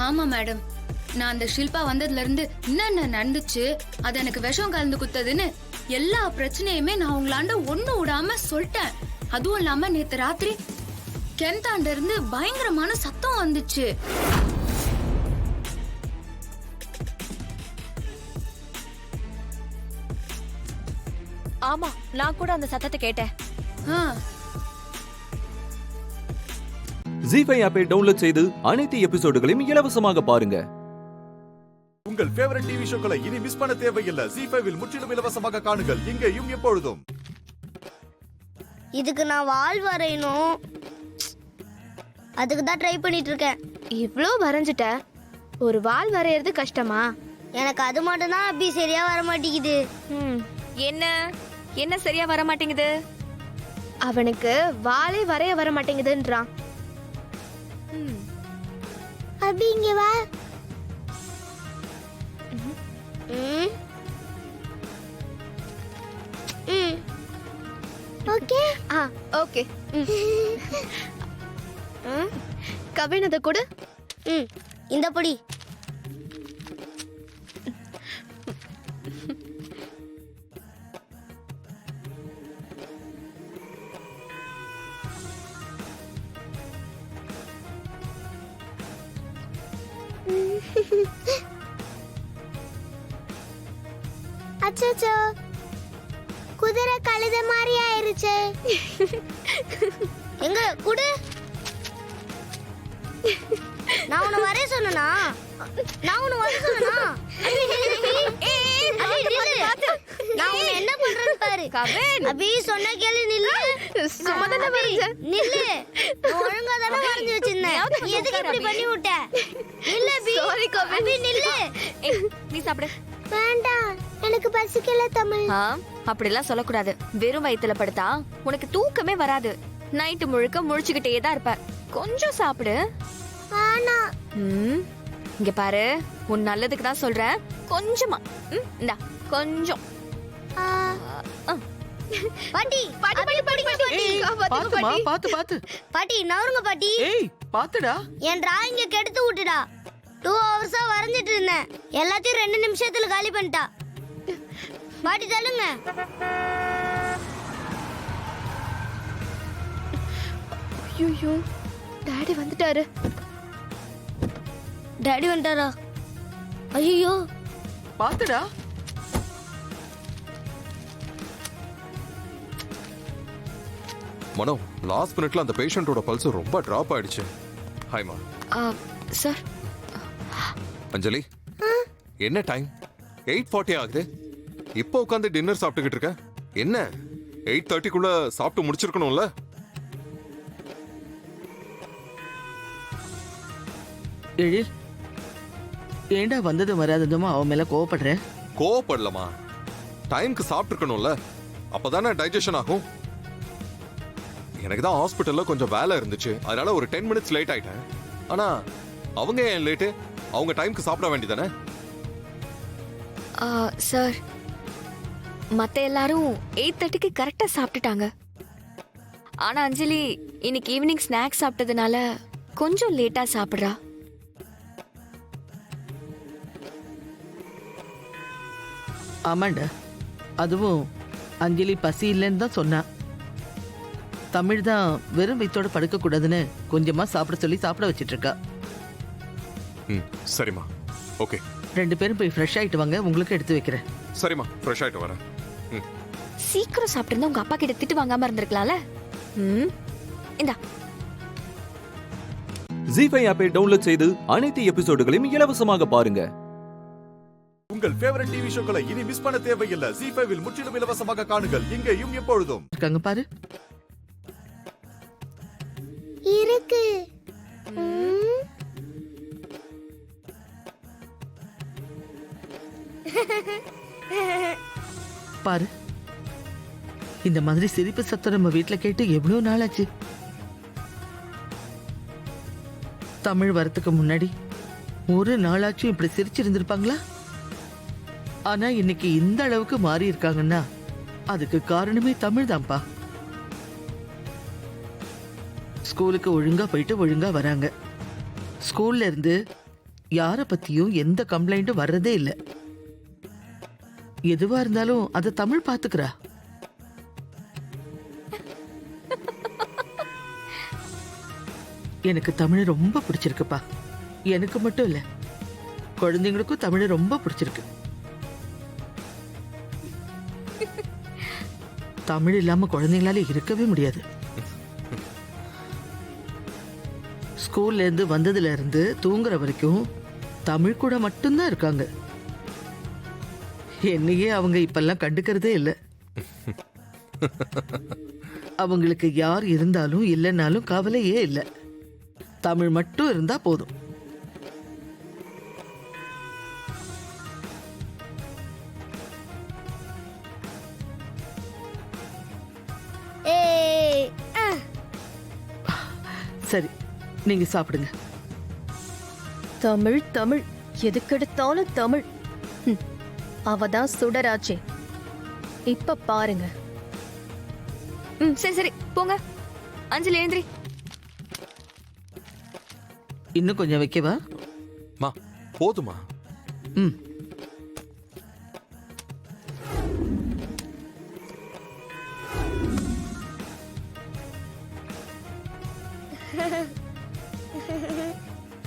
ஆமா மேடம், நான் அந்த ஷில்பா வந்ததுல இருந்து என்னென்ன நடந்துச்சு, அது எனக்கு விஷம் கலந்து குத்ததுன்னு எல்லா பிரச்சனையுமே நான் உங்களாண்ட ஒண்ணு விடாம சொல்லிட்டேன். அதுவும் இல்லாம நேத்து ராத்திரி கிணத்தாண்ட இருந்து பயங்கரமான சத்தம் வந்துச்சு. ஆமா, நான் கூட அந்த சத்தத்தை கேட்டேன். ஜீ5 ஆப்பை டவுன்லோட் செய்து அனைத்து எபிசோடுகளையும் இலவசமாக பாருங்க. உங்கள் ஃபேவரட் டிவி ஷோக்களை இனி மிஸ் பண்ண தேவையில்லை. ஜீ5 முற்றிலும் இலவசமாக காணுங்கள், இங்கேயும் எப்பொழுதும். இதுக்கு நான் வால் வரையணும், அதுக்கு தான் ட்ரை பண்ணிட்டு இருக்கேன். இவ்ளோ வரைஞ்சிட்ட, ஒரு வால் வரையறது கஷ்டமா? எனக்கு அது மட்டும் தான் அப்படி சரியா வர மாட்டேங்குது. என்ன சரியா வர மாட்டேங்குது? அவனுக்கு வாலே வரைய வர மாட்டேங்குதுன்றான். அபி இங்க வா. Okay okay. கவின் அதை கொடு. இந்த பொடி. அச்சோ, குதிரை கழுத மாதிரி ஆயிருச்சு. எங்க குடு. நான் உன்னை வரைய சொன்னா நான் உன்னை என்ன பண்றேன்னு பாரு. அபி சொன்ன கேளு, நில்லு. நில்லு. ஒழுங்கா தானே வரைஞ்சு வச்சிருந்தேன், எதுக்கு இப்படி பண்ணி விட்ட? இல்ல அபி நில்லு. நீ சாப்பிடு. வேண்டாம், எனக்கு பசிக்கல தமிழ். அப்படிலாம் சொல்லக்கூடாது. வெறும் வயித்துல படுத்தா உனக்கு தூக்கமே வராது. நைட்டு முழுக்க முழிச்சுக்கிட்டே தான் இருப்ப. கொஞ்சம் சாப்பிடு. இங்க பாரு, உன் நல்லதுக்கு தான் சொல்றேன். கொஞ்சமா இந்தா, கொஞ்சம். பாட்டி பாட்டி நவருங்க பாட்டி. பாத்துடா, என் டிராயிங்க கெடுத்து விட்டுடா. 2 ஹவர்ஸா வரைஞ்சிட்டு இருந்தேன், எல்லாத்தையும் 2 நிமிஷத்துல காலி பண்ணிட்டா. பாட்டி தள்ளுங்க. ஐயோ, டாடி வந்துட்டாரு. டாடி வந்துட்டாரா? ஐயோ, பாத்துடா. மனோ, லாஸ்ட் மினிட்ல அந்த பேஷண்டோட பல்ஸ் ரொம்ப டிராப் ஆயிடுச்சு. ஹாய்மா. சார். அஞ்சலி, என்ன டைம்? 8:40 ஆகுது. இப்போ உட்காந்து டின்னர் சாப்பிட்டுக்கிட்டு இருக்க. என்ன 8:30க்குள்ள சாப்பிட்டு முடிச்சிருக்கணும்ல? எழில், ஏண்டா வந்ததும் வராததுமா அவன் மேல கோவப்படுற? கோவப்படலமா, டைம்க்கு சாப்பிட்டுருக்கணும்ல, அப்பதானே டைஜஷன் ஆகும். எனக்கு தான் ஹாஸ்பிட்டல்ல கொஞ்சம் வேலை இருந்துச்சு, அதனால ஒரு 10 மினிட்ஸ் லேட் ஆயிட்டேன். ஆனா அவங்க ஏன் லேட்டு? அவங்க டைம்க்கு சாப்பிட வேண்டியதானே? சார், மத்த எல்லாரும் 8:30க்கு கரெக்டா சாப்பிட்டுட்டாங்க. ஆனா அஞ்சலி இன்னைக்கு ஈவினிங் ஸ்நாக்ஸ் சாப்பிட்டதுனால கொஞ்சம் லேட்டா சாப்பிடுறா. ஆமாண்டா, அதுவும் அஞ்சலி பசி இல்லைன்னு தான் சொன்னா. தமிழ் தான் வெறும் வயிற்றோட படுக்க கூடாதுன்னு கொஞ்சமா சாப்பிட சொல்லி சாப்பிட வச்சிட்டு இருக்கா. சரிம்மா. ஓகே, 2 பேரும் போய் ஃப்ரெஷ் ஆயிட்டு வாங்க, உங்களுக்கு எடுத்து வைக்கிறேன். சரிம்மா, ஃப்ரெஷ் ஆயிட்டு வரேன். சீக்கிரம் சாப்பிட்டு உங்க அப்பா கிட்ட திட்டு வாங்காம இருந்திருக்கலாம்ல. இந்தா. ஜீஃபை ஆப்பை டவுன்லோட் செய்து அனைத்து எபிசோடுகளையும் இலவசமாக பாருங்க. உங்கள் ஃபேவரட் டிவி ஷோக்களை இனி மிஸ் பண்ண தேவையில்லை. ஜீஃபைவில் முற்றிலும் இலவசமாக காணுங்கள் இங்கேயும் எப்பொழுதும். இருக்காங்க பாரு. இருக்கு. பாரு, இந்த மாதிரி சிரிப்பு சத்தம் நம்ம வீட்டுல கேட்டு எவ்வளவு நாள் ஆச்சு. தமிழ் வரத்துக்கு முன்னாடி ஒரு நாளாச்சும் இப்படி சிரிச்சிருந்திருப்பாங்களா? ஆனா இன்னைக்கு இந்த அளவுக்கு மாறி இருக்காங்கன்னா அதுக்கு காரணமே தமிழ் தான்ப்பா. ஸ்கூலுக்கு ஒழுங்கா போயிட்டு ஒழுங்கா வராங்க. ஸ்கூல்ல இருந்து யார பத்தியும் எந்த கம்ப்ளைண்ட்டும் வர்றதே இல்லை. எதுவா இருந்தாலும் அத தமிழ் பாத்துக்கிறா. எனக்கு தமிழ் ரொம்ப பிடிச்சிருக்குப்பா. எனக்கு மட்டும் இல்ல, குழந்தைங்களுக்கும் தமிழ் ரொம்ப பிடிச்சிருக்கு. தமிழ் இல்லாம குழந்தைங்களால இருக்கவே முடியாது. ஸ்கூல்ல இருந்து வந்ததுல இருந்து தூங்குற வரைக்கும் தமிழ் கூட மட்டும்தான் இருக்காங்க. என்னையே அவங்க இப்பெல்லாம் கண்டுக்கிறதே இல்லை. அவங்களுக்கு யார் இருந்தாலும் இல்லைன்னாலும் கவலையே இல்லை. தமிழ் மட்டும் இருந்தா போதும். சரி, நீங்க சாப்பிடுங்க. தமிழ் தமிழ், எதுக்கெடுத்தாலும் தமிழ். அவதான் சுடராச்சே. இப்ப பாருங்க. சரி சரி போங்க. அஞ்சலி எழுந்திரி. இன்னும் கொஞ்சம் வைக்கவா? மா போதுமா? ம்.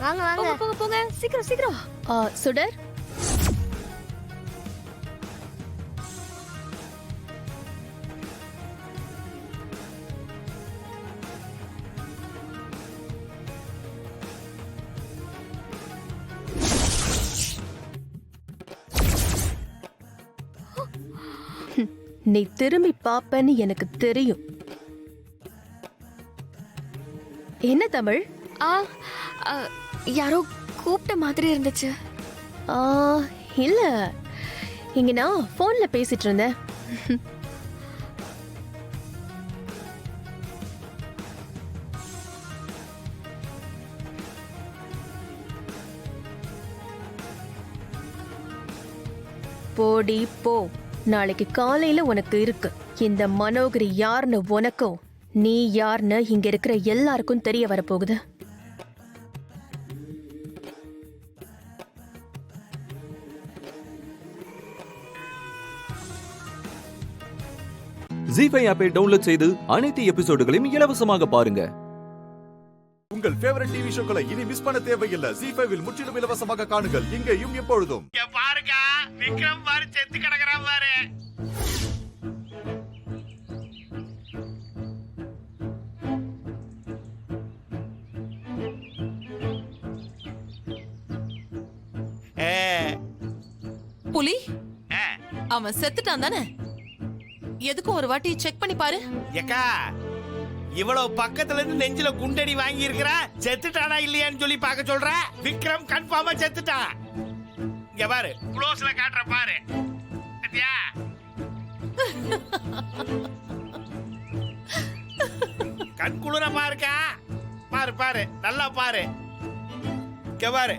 வாங்க வாங்க. போங்க போங்க, சீக்கிரம் சீக்கிரம். சுடர், நீ திரும்பி பாப்பன்னு எனக்கு தெரியும். என்ன தமிழ்? யாரோ கூப்பிட்ட மாதிரி இருந்துச்சு. இல்ல, இங்க நான் போன்ல பேசிட்டு இருந்தேன். போடி போ. நாளைக்கு காலையில உனக்கு இருக்கு. இந்த மனோகரி யாருன்னு உனக்கும் நீ யாருன்னு இங்க இருக்கிற எல்லாருக்கும் தெரிய வரப்போகுது. ஜீஃபை ஆப்பை டவுன்லோட் செய்து அனைத்து எபிசோடுகளையும் இலவசமாக பாருங்க. உங்கள் ஃபேவரட் டிவி ஷோக்களை இனி மிஸ் பண்ண தேவையில்லை. ஜீஃபைவில் முற்றிலும் இலவசமாக காணுங்கள் இங்கேயும் எப்பொழுதும். பாருங்க, விக்ரம் பாரு செத்து கிடக்குறான் பாரு. புலி, அவன் செத்துட்டான் தானே? எதுக்கும் ஒரு வாட்டி செக் பண்ணி பாரு. ஏக்கா, இவ்வளவு பக்கத்துல இருந்து நெஞ்சில குண்டடி வாங்கி இருக்கிற, செத்துட்டானா இல்லையான்னு சொல்லி பார்க்க சொல்ற. விக்ரம் கன்ஃபார்மா செத்துட்டான். இங்க பாரு, க்ளோஸ்ல காட்டுற பாரு. கண் குளிரமா இருக்கா? பாரு பாரு, நல்லா பாரு. இங்க பாரு,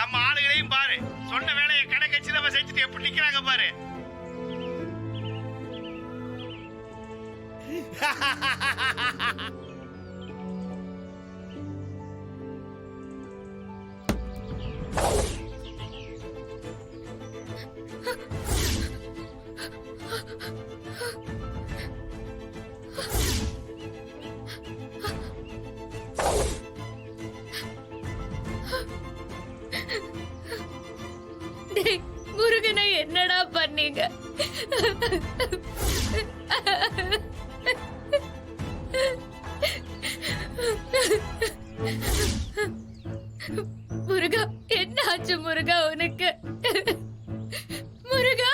நம்ம ஆளுகளையும் பாரு. சொன்ன வேலையை கணக்கச்சு நம்ம செஞ்சுட்டு எப்படி நிக்கிறாங்க பாரு. முருகனை என்னடா பண்ணீங்க? முருகா உனக்கு. முருகா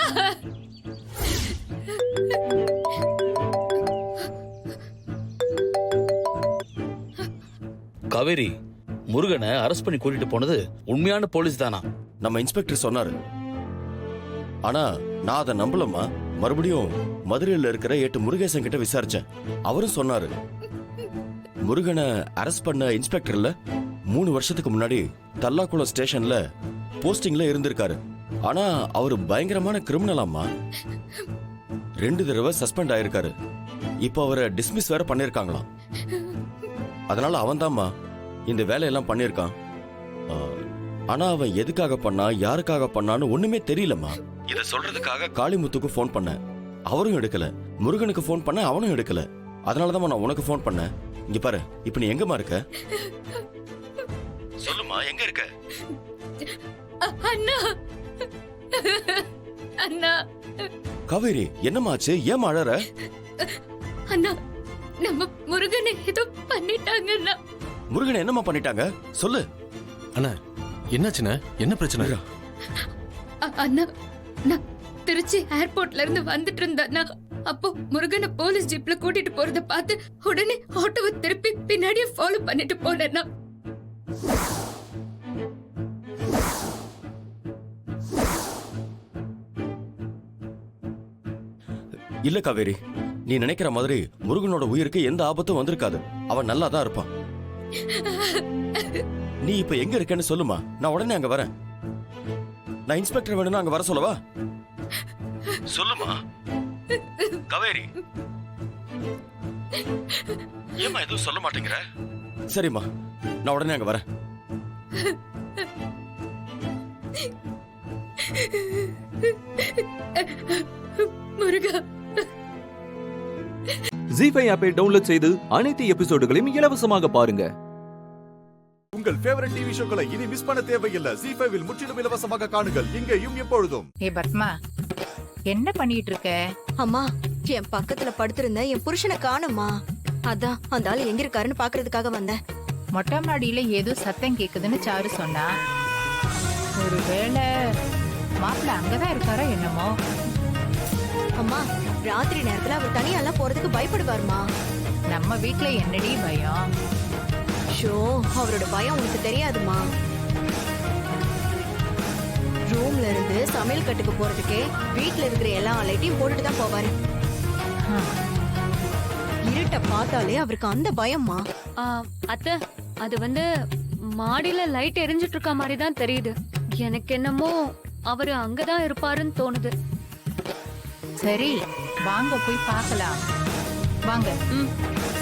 காவேரி, முருகனை அரெஸ்ட் பண்ணி கூட்டிட்டு போனது உண்மையான போலீஸ் தானா? நம்ம இன்ஸ்பெக்டர் சொன்னாரு. ஆனா நான் அதை நம்பலம்மா. மறுபடியும் மதுரையில் இருக்கிற 8 முருகேசன் கிட்ட விசாரிச்சேன். அவரும் சொன்னாரு முருகனை அரெஸ்ட் பண்ண இன்ஸ்பெக்டர்ல 3 வருஷத்துக்கு முன்னாடி தல்லாக்குளம் ஸ்டேஷன்ல போஸ்டிங்ல இருந்திருக்காரு. ஆனா அவரு பயங்கரமான கிரிமினலாம்மா. 2 தடவை சஸ்பெண்ட் ஆயிருக்காரு. இப்போ அவரை டிஸ்மிஸ் வேற பண்ணிருக்காங்களாம். அதனால அவன் தான்மா இந்த வேலையெல்லாம் பண்ணிருக்கான். ஆனா அவன் எதுக்காக பண்ணா, யாருக்காக பண்ணான்னு ஒண்ணுமே தெரியலம்மா. இத சொல்றதுக்காக காளிமுத்துக்கு போன் பண்ணேன், அவரும் எடுக்கல. முருகனுக்கு போன் பண்ண, அவனும் எடுக்கல. அதனாலதான் நான் உனக்கு போன் பண்ணேன். இங்க பாரு, இப்ப நீ எங்கம்மா இருக்க? சொல்லுமா, எங்க இருக்க? அண்ணா அண்ணா. காவேரி, என்னமாச்சு? ஏன் அழற? அண்ணா, நம்ம முருகனை ஏதோ பண்ணிட்டாங்க அண்ணா. முருகனை என்னமா பண்ணிட்டாங்க? சொல்லு அண்ணா. என்னாச்சுண்ணா? என்ன பிரச்சனை? அண்ணா, நான் திருச்சி ஏர்போர்ட்ல இருந்து வந்துட்டு இருந்தேன்னா, அப்போ முருகனை போலீஸ் ஜீப்ல கூட்டிட்டு போறத பார்த்து உடனே ஆட்டோவை திருப்பி பின்னாடியே ஃபாலோ பண்ணிட்டு போனேன்னா. இல்ல காவேரி, நீ நினைக்கிற மாதிரி முருகனோட உயிருக்கு எந்த ஆபத்தும் வந்திருக்காது. அவன் நல்லா தான் இருப்பான். நீ இப்ப எங்க இருக்கன்னு சொல்லுமா, நான் உடனே அங்க வரேன். நான் இன்ஸ்பெக்டர் வேணும்னா அங்க வர சொல்லவா? சொல்லுமா காவேரி. ஏமா எதுவும் சொல்ல மாட்டேங்கிற? சரிம்மா, நான் உடனே அங்க வரேன். முருகா. ஜீஃபை ஆப்பை டவுன்லோட் செய்து அனைத்து எபிசோடுகளையும் இலவசமாக பாருங்க. உங்கள் ஃபேவரட் டிவி ஷோக்களை இனி மிஸ் பண்ண தேவையில்லை. ஜீஃபைவில் முற்றிலும் இலவசமாக காணுங்கள், இங்கேயும் எப்பொழுதும். ஏ பத்மா, என்ன பண்ணிட்டு இருக்க? அம்மா, என் பக்கத்துல படுத்திருந்த என் புருஷனை காணுமா, அதான் அந்த ஆள் எங்க இருக்காருன்னு பாக்குறதுக்காக வந்தேன். மொட்டை மாடியில ஏதோ சத்தம் கேக்குதுன்னு சாரு சொன்னா. ஒருவேளை மாப்பிள்ள அங்கதான் இருக்காரோ என்னமோ. அம்மா, ராத்திரி நேரத்துல அவர் தனியாலாம் போறதுக்கு பயப்படுவாருமா. நம்ம வீட்ல என்னடி பயம்? ஷோ, அவரோட பயம் உனக்கு தெரியாதுமா. ரூம்ல இருந்து சமையல் கட்டுக்கு போறதுக்கே வீட்ல இருக்கிற எல்லா லைட்டையும் போட்டுட்டு தான் போவாரு. இருட்ட பார்த்தாலே அவருக்கு அந்த பயம்மா. அத்தை, அது வந்து மாடியில லைட் எரிஞ்சிட்டு இருக்க மாதிரி தான் தெரியுது. எனக்கு என்னமோ அவரு அங்கதான் இருப்பாருன்னு தோணுது. சரி, வாங்க போய் பார்க்கலாம். வாங்க.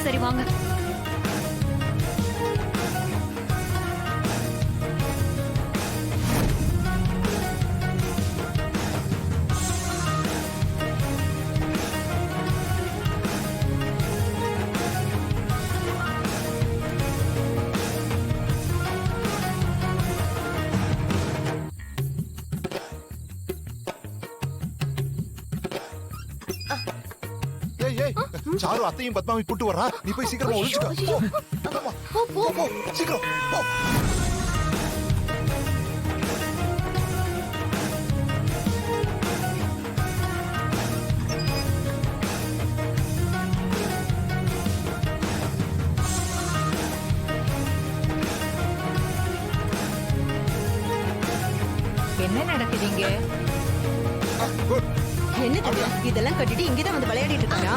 சரி வாங்க. சாரு அத்தையும் பத்மாவை கூட்டு வரா. நீ போய் சீக்கிரமா ஒளிச்சுக்க. போ சீக்கிரம் போ. என்ன நடக்குதுங்க? என்ன இதெல்லாம் கட்டிட்டு இங்கதான் வந்து விளையாடிட்டு இருக்காரா?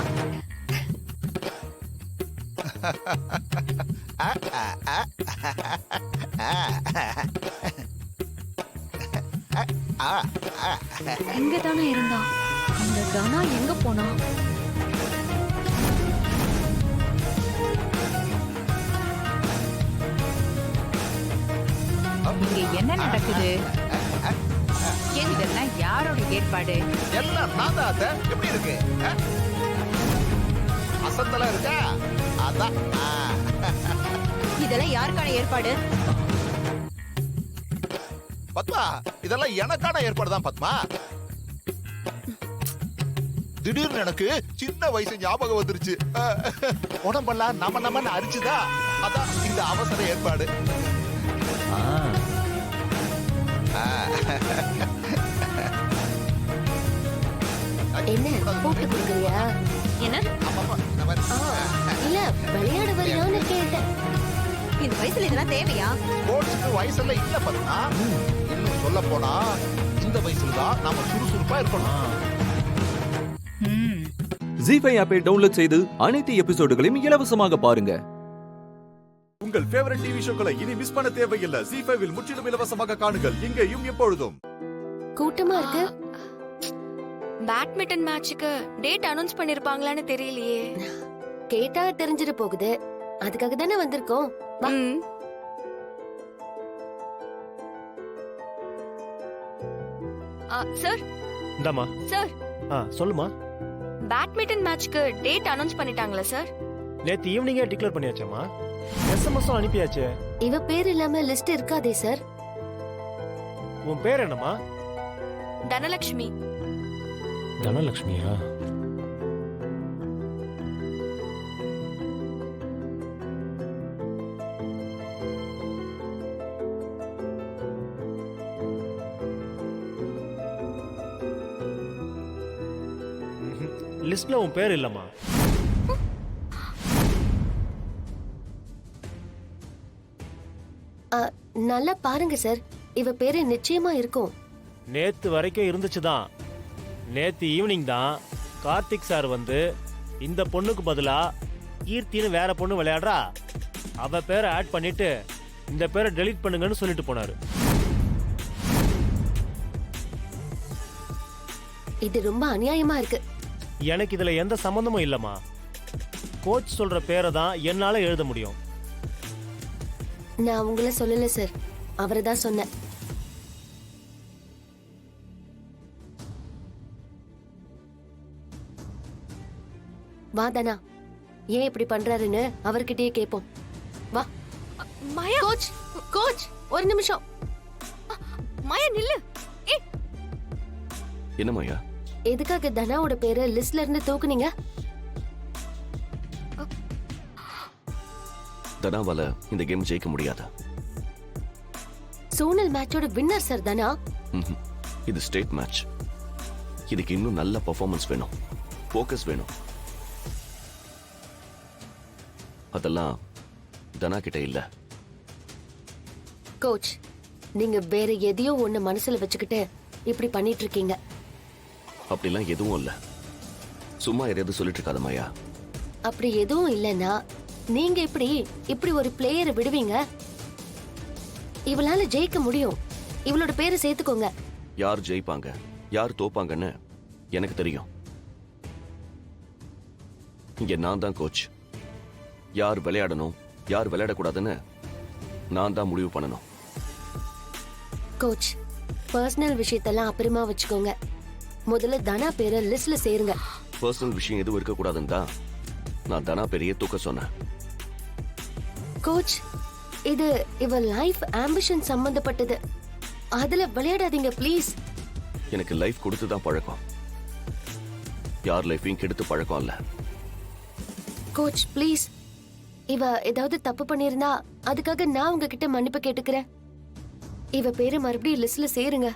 இங்கதானே இருந்தா. அந்த கனா எங்க போனா? இங்க என்ன நடக்குது? இதெல்லாம் யாரோட ஏற்பாடு? எல்லாம் நான் தான் அத்தை. எப்படி இருக்கு? அசத்தலா இருக்கா? அதான். இதெல்லாம் யாருக்கான ஏற்பாடு? பத்மா, இதெல்லாம் எனக்கான ஏற்பாடு தான் பத்மா. திடீர்னு எனக்கு சின்ன வயசு ஞாபகம் வந்துருச்சு. உடம்பெல்லாம் நம்ம அரிச்சுதா, அதான் இந்த அவசர ஏற்பாடு. என்ன போட்டு கொடுக்குறியா? என்ன? இல்ல விளையாட வரியான்னு கேட்டேன். இந்த வயசுல இதெல்லாம் தேவையா? ஸ்போர்ட்ஸ்க்கு வயசுல இல்ல பத்மா. இன்னும் சொல்ல போனா இந்த வயசுல தான் நாம சுறுசுறுப்பா இருக்கணும். ஜீஃபை ஆப்பை டவுன்லோட் செய்து அனைத்து எபிசோடுகளையும் இலவசமாக பாருங்க. உங்கள் ஃபேவரட் டிவி ஷோக்களை இனி மிஸ் பண்ண தேவையில்லை. ஜீஃபைவில் முற்றிலும் இலவசமாக காணுங்கள் இங்கேயும் எப்பொழுதும். கூட்டமா இருக்கு. பேட்மிண்டன் மேட்சுக்கு டேட் அனௌன்ஸ் பண்ணிருப்பாங்களான்னு தெரியலையே. கேட்டா தெரிஞ்சிட போகுது. அதுக்காக தானே வந்திருக்கோம். சார் இந்தாமா. சார் சொல்லுமா. பேட்மிண்டன் மேட்ச்க்கு டேட் அனௌன்ஸ் பண்ணிட்டாங்களா சார்? நேத்து ஈவினிங்கே டிக்ளேர் பண்ணியாச்சேமா. எஸ்எம்எஸும் அனுப்பியாச்சே. இவ பேர் இல்லாம லிஸ்ட் இருக்காதே சார். உன் பேர் என்னம்மா? தனலட்சுமி. தனலட்சுமியா? லிஸ்ட்ல உன் பேர் இல்லம்மா. நல்லா பாருங்க சார். இவ பேரு நிச்சயமா இருக்கும். நேத்து வரைக்கும் இருந்துச்சுதான். நேத்து ஈவினிங் தான் கார்த்திக் சார் வந்து இந்த பொண்ணுக்கு பதிலா கீர்த்தின்னு வேற பொண்ணு விளையாடுறா, அவ பேரை ஆட் பண்ணிட்டு இந்த பேரை டெலீட் பண்ணுங்கன்னு சொல்லிட்டு போனாரு. இது ரொம்ப அநியாயமா இருக்கு. எனக்கு இதுல எந்த சம்பந்தமும் இல்லம்மா. கோச் சொல்ற பேரை தான் என்னால எழுத முடியும். நான் உங்களை சொல்லல சார், அவரை தான் சொன்னேன். வாதனா ஏன் இப்படி பண்றாருன்னு அவர்கிட்டயே கேட்போம். வா. மாயா. கோச் கோச் ஒரு நிமிஷம். மாயா நில்லு. என்ன மாயா? எதுக்காக தனாவோட பேரை லிஸ்ட்ல இருந்து தூக்குனீங்க? தனாவால இந்த கேம் ஜெயிக்க முடியாது. சோனல் மேட்சோட வின்னர் சார் தனா. இது ஸ்டேட் மேட்ச். இதுக்கு இன்னும் நல்ல பெர்ஃபார்மன்ஸ் வேணும், ஃபோக்கஸ் வேணும். அதெல்லாம் தனா கிட்ட இல்ல. கோச், நீங்க வேற எதையோ ஒண்ணு மனசுல வச்சுக்கிட்டு இப்படி பண்ணிட்டு இருக்கீங்க. அப்படிலாம் எதுவும் இல்ல. சும்மா எதையாவது சொல்லிட்டு இருக்காத மாயா. அப்படி எதுவும் இல்லைன்னா நீங்க இப்படி ஒரு பிளேயரை விடுவீங்க? இவளால ஜெயிக்க முடியும். இவளோட பேரை சேர்த்துக்கோங்க. யார் ஜெயிப்பாங்க யார் தோப்பாங்கன்னு எனக்கு தெரியும். இங்க நான் தான் கோச். யார் விளையாடணும் யார் விளையாடக்கூடாதுன்னு நான் தான் முடிவு பண்ணணும். கோச், பர்சனல் விஷயத்தெல்லாம் அப்புறமா வச்சுக்கோங்க. முதல்ல தனா பேரை லிஸ்ட்ல சேருங்க. பர்சனல் விஷயம் எதுவும் இருக்கக்கூடாதுன்னு தான் நான் தனா பேரையே தூக்க சொன்னேன். கோச், இது இவ லைஃப் ஆம்பிஷன் சம்பந்தப்பட்டது. அதுல விளையாடாதீங்க ப்ளீஸ். எனக்கு லைஃப் கொடுத்து தான் பழக்கம், யார் லைஃபையும் கெடுத்து பழக்கம் இல்ல. கோச் ப்ளீஸ், இவ ஏதாவது தப்பு பண்ணிருந்தா அதுக்காக நான் உங்ககிட்ட மன்னிப்பு கேட்டுக்கிறேன். இவ பேரு மறுபடியும் லிஸ்ட்ல சேருங்க.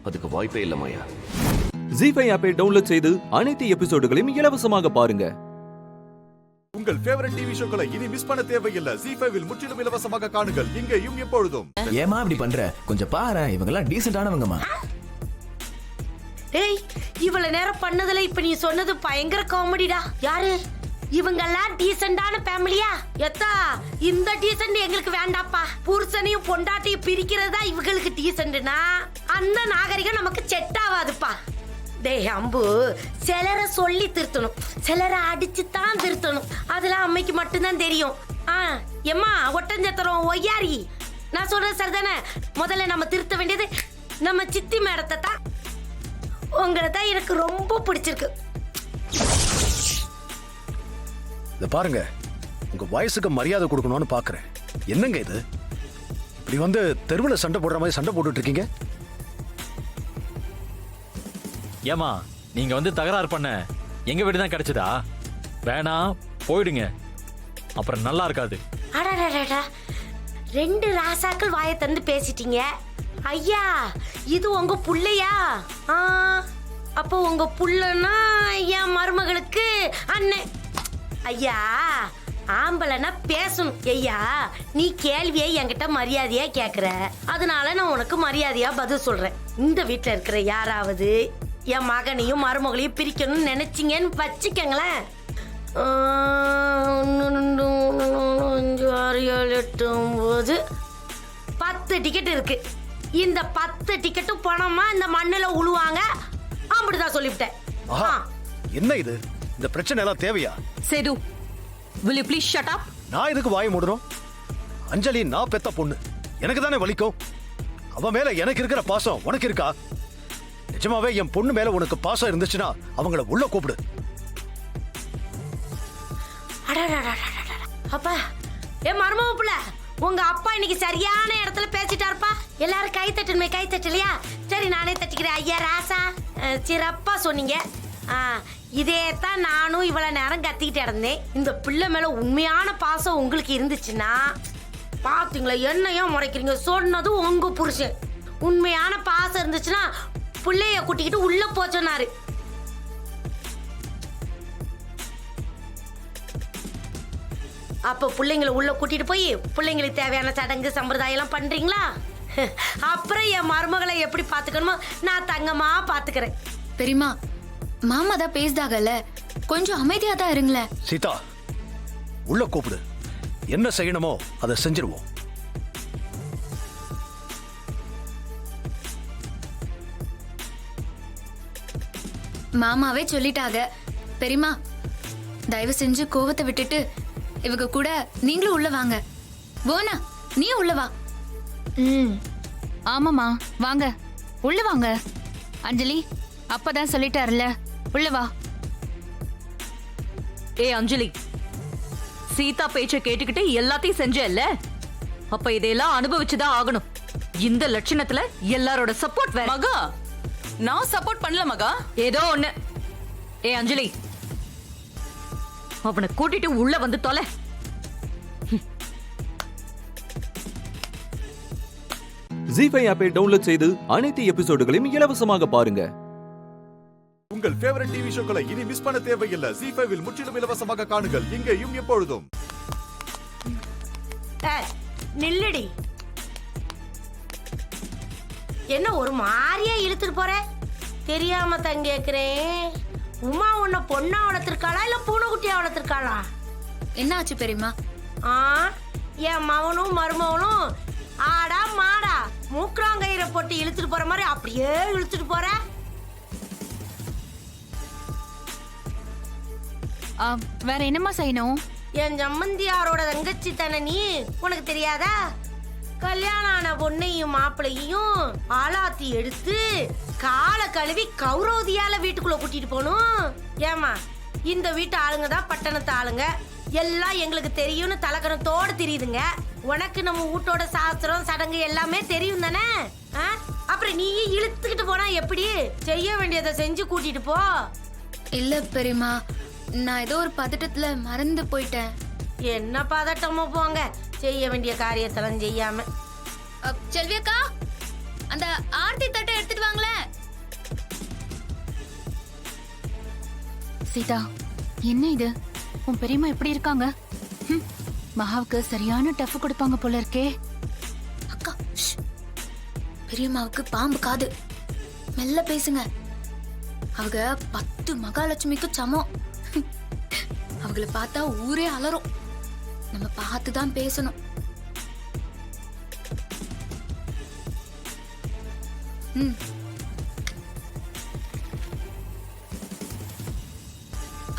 அதுக்கு வாய்ப்பே இல்ல மாயா. ஜீஃபை ஆப்பை டவுன்லோட் செய்து அனைத்து எபிசோடுகளையும் இலவசமாக பாருங்க. உங்கள் ஃபேவரட் டிவி ஷோக்களை இனி மிஸ் பண்ண தேவையில்லை. ஜீஃபைவில் முற்றிலும் இலவசமாக காணுங்கள் இங்கேயும் எப்பொழுதும். ஏமா இப்படி பண்ற? கொஞ்சம் பாரு, இவங்கெல்லாம் டீசென்டானவங்கம்மா. டேய், இவ்வளவு நேரம் பண்ணதுல இப்ப நீ சொன்னது பயங்கர காமெடிடா. யாரு இவங்கெல்லாம்? டீசென்டான ஃபேமிலியா? எத்தா, இந்த டீசென்ட் எங்களுக்கு வேண்டாப்பா. புருஷனையும் பொண்டாட்டியும் பிரிக்கிறதா இவங்களுக்கு டீசென்ட்னா அந்த நாகரிகம் நமக்கு செட் ஆகாதுப்பா. டேய் அம்பு, சிலரை சொல்லி திருத்தணும், சிலரை அடிச்சு தான் திருத்தணும். அதெல்லாம் அம்மைக்கு மட்டும்தான் தெரியும். எம்மா ஒட்டஞ்சத்திரம் ஒய்யாரி, நான் சொல்றது சரிதானே? முதல்ல நம்ம திருத்த வேண்டியது நம்ம சித்தி மேடத்தை தான். உங்களை தான் எனக்கு ரொம்ப பிடிச்சிருக்கு. இத பாருங்க, உங்க வயசுக்கு மரியாதை கொடுக்கணும்னு பாக்குறேன். என்னங்க இது? இப்படி வந்து தெருவில் சண்டை போடுற மாதிரி சண்டை போட்டுட்டு இருக்கீங்க? ஏமா நீங்க வந்து தகராறு பண்ண எங்க வீடு தான் கிடைச்சதா? வேணாம், போயிடுங்க, அப்புறம் நல்லா இருக்காது. அடடடடா, 2 ராசாக்கள் வாயை தந்து பேசிட்டீங்க. ஐயா, இது உங்க புள்ளையா? அப்போ உங்க புள்ளனா என் மருமகளுக்கு அண்ணன். ஐயா, ஆம்பளைனா பேசணும். ஐயா, நீ கேள்வியை என்கிட்ட மரியாதையா கேக்குற, அதனால நான் உனக்கு மரியாதையா பதில் சொல்றேன். இந்த வீட்டுல இருக்கிற யாராவது என் மகனையும் மருமகளையும் பிரிக்கணும்னு நினைச்சீங்கன்னு வச்சுக்கங்களேன், 1 2 3 4 5 6 7 8 9 10 டிக்கெட் இருக்கு. இந்த 10 டிக்கெட்டும் பணமா இந்த மண்ணுல உழுவாங்க. அப்படிதான் சொல்லிவிட்டேன். என்ன இது? இந்த பிரச்சனை எல்லாம் தேவையா? Setu, will you please shut up? நான் இதுக்கு வாய் மூடணும்? அஞ்சலி நான் பெத்த பொண்ணு, எனக்கு தானே வலிக்கும். அவ மேல எனக்கு இருக்கிற பாசம் உனக்கு இருக்கா? நிஜமாவே என் பொண்ணு மேல உனக்கு பாசம் இருந்துச்சுன்னா அவங்கள உள்ள கூப்பிடு. அப்பா, என் மருமப்புல, உங்க அப்பா இன்னைக்கு சரியான இடத்துல பேசிட்டாருப்பா. எல்லாரும் கை தட்டுமே, கை தட்டலையா? சரி, நானே தட்டிக்கிறேன். ஐயா ராசா, சிறப்பா சொன்னீங்க. இதே தான் நானும் இவ்வளவு நேரம் கத்திக்கிட்டு இருந்தேன். இந்த பிள்ளை மேல உண்மையான பாசம் உங்களுக்கு இருந்துச்சுன்னா, பாத்தீங்களா என்னையா முறைக்கிறீங்க? சொன்னது உங்க புருஷன். உண்மையான பாசம் இருந்துச்சுன்னா பிள்ளைய கூட்டிக்கிட்டு உள்ள போச்சோன்னாரு. அப்ப பிள்ளைங்களை உள்ள கூட்டிட்டு போய் பிள்ளைங்களுக்கு தேவையான சடங்கு சம்பிரதாயம் எல்லாம் பண்றீங்களா? அப்புறம் என் மருமகளை எப்படி பாத்துக்கணுமோ நான் தங்கமா பாத்துக்கிறேன். பெரியமா, மாமா தான் பேசுதாகல, கொஞ்சம் அமைதியா தான் இருங்களேன். சீதா, உள்ள கூப்பிடு. என்ன செய்யணுமோ அதை செஞ்சிருவோம். மாமாவே சொல்லிட்டாங்க. பெரியமா, தயவு செஞ்சு கோவத்தை விட்டுட்டு இவங்க கூட நீங்களும் உள்ள வாங்க. போனா நீ உள்ள வா. ஆமாமா, வாங்க உள்ள வாங்க. அஞ்சலி, அப்பதான் சொல்லிட்டாருல, உள்ள வா. அஞ்சலி, சீதா பேச்ச கேட்டுக்கிட்டு எல்லாத்தையும் செஞ்சல, அப்ப இதையெல்லாம் அனுபவிச்சுதான் ஆகணும். இந்த லட்சணத்துல எல்லாரோட சப்போர்ட் வேற. மகா, நான் சப்போர்ட் பண்ணல மகா. ஏதோ ஒண்ணு. அஞ்சலி, அவனை கூட்டிட்டு உள்ள வந்து தொலை. ஜீ5 ஆப்பை டவுன்லோட் செய்து அனைத்து எபிசோடுகளையும் இலவசமாக பாருங்க. உங்கள் ஃபேவரட் டிவி ஷோக்களை இனி மிஸ் பண்ண தேவையில்லை. ஜீ5 முற்றிலும் இலவசமாக காணுங்கள், இங்கேயும் எப்பொழுதும். நில்லடி. என்ன ஒரு மாதிரியா இழுத்துட்டு போற? தெரியாம தான் கேக்குறேன். உமா உன்னை பொண்ணா வளர்த்திருக்காளா இல்ல பூனைக்குட்டியா வளர்த்திருக்காளா? என்ன ஆச்சு பெரியமா? என் மவனும் மருமவனும் ஆடா மாடா மூக்குறாங்கயிற போட்டு இழுத்துட்டு போற மாதிரி அப்படியே இழுத்துட்டு போற. வேற என்னமா செய்யணும்? என் சம்மந்தியாரோட தங்கச்சி தானே நீ, உனக்கு தெரியாதா? கல்யாணம் ஆன பொண்ணையும் மாப்பிள்ளையும் ஆளாத்தி எடுத்து காலை கழுவி கௌரவதியால வீட்டுக்குள்ள கூட்டிட்டு போகணும். ஏமா, இந்த வீட்டு ஆளுங்க தான் பட்டணத்து ஆளுங்க, எல்லாம் எங்களுக்கு தெரியும்னு தலக்கணத்தோடு தெரியுதுங்க. உனக்கு நம்ம வீட்டோட சாஸ்திரம் சடங்கு எல்லாமே தெரியும் தானே? அப்புறம் நீ இழுத்துக்கிட்டு போனா எப்படி? செய்ய வேண்டியதை செஞ்சு கூட்டிட்டு போ. இல்ல பெரியமா, நான் ஏதோ ஒரு பதட்டத்துல மறந்து போயிட்டேன். என்ன பதட்டமோ போங்க, செய்ய வேண்டிய காரியத்தெல்லாம் செய்யாம. செல்வி அக்கா, அந்த ஆர்த்தி தட்டை எடுத்துட்டு வாங்களேன். சீதா, என்ன இது? உன் பெரியம்மா எப்படி இருக்காங்க? மகாவுக்கு சரியான டஃப் கொடுப்பாங்க போல இருக்கே. அக்கா, பெரியம்மாவுக்கு பாம்பு காது, மெல்ல பேசுங்க. அவங்க 10 மகாலட்சுமிக்கு சமம். அவங்கள பார்த்தா ஊரே அலறும். நம்ம பார்த்துதான் பேசணும்.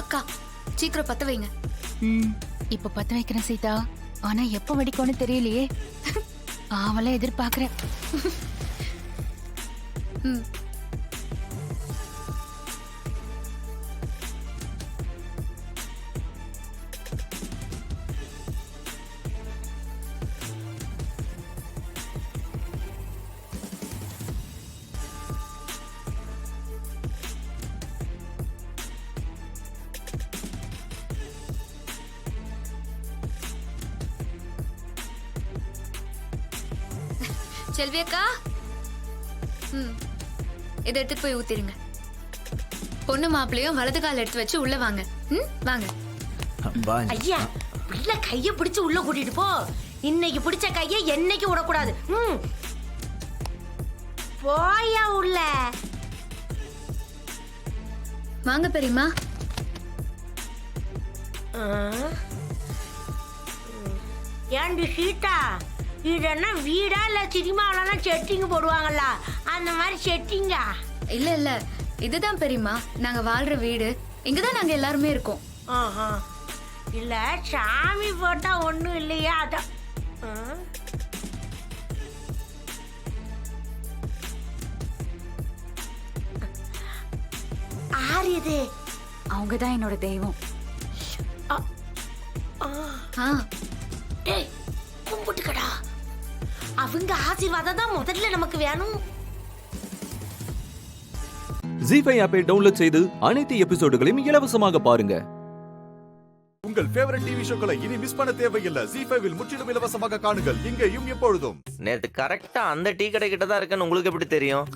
அக்கா, சீக்கிரம் பத்த வைங்க. இப்ப பத்த வைக்கிறேன் சீதா. ஆனா எப்ப வெடிக்கும்னு தெரியலையே. அவளை எதிர்பார்க்கிறேன். செல்வி அக்கா, இதை எடுத்துட்டு போய் ஊத்திருங்க. பொண்ணு மாப்பிள்ளையும் வலது கால் எடுத்து வச்சு உள்ள வாங்க. வாங்க. ஐயா, பிள்ளை கைய பிடிச்சு உள்ள கூட்டிட்டு போ. இன்னைக்கு பிடிச்ச கைய என்னைக்கு விடக்கூடாது. போயா உள்ள. வாங்க பெரியம்மா. ஏண்டி சீதா, இது என்ன வீடா இல்ல சினிமாவிலாம் செட்டிங் போடுவாங்கல்ல அந்த மாதிரி செட்டிங்கா? இல்ல இல்ல, இதுதான் பெரியம்மா நாங்க வாழ்ற வீடு. இங்கதான் நாங்க எல்லாருமே இருக்கோம். இல்ல சாமி போட்டா ஒண்ணும் இல்லையா? அதான் ஆர் இது? அவங்கதான் என்னோட தெய்வம். டேய், கும்பிட்டுக்கடா. அவங்க ஆசீர்வாதம் தான் முதல்ல நமக்கு வேணும். ஜீஃபை ஆப்பை டவுன்லோட் செய்து அனைத்து எபிசோடுகளையும் இலவசமாக பாருங்க. உங்கள் ஃபேவரட் டிவி ஷோக்களை இனி மிஸ் பண்ண தேவையில்லை. ஜீஃபைவில் முற்றிலும் இலவசமாக காணுங்கள், இங்கேயும் எப்பொழுதும். நேத்து கரெக்டா அந்த டீ கடை கிட்ட தான் இருக்குன்னு உங்களுக்கு எப்படி தெரியும்?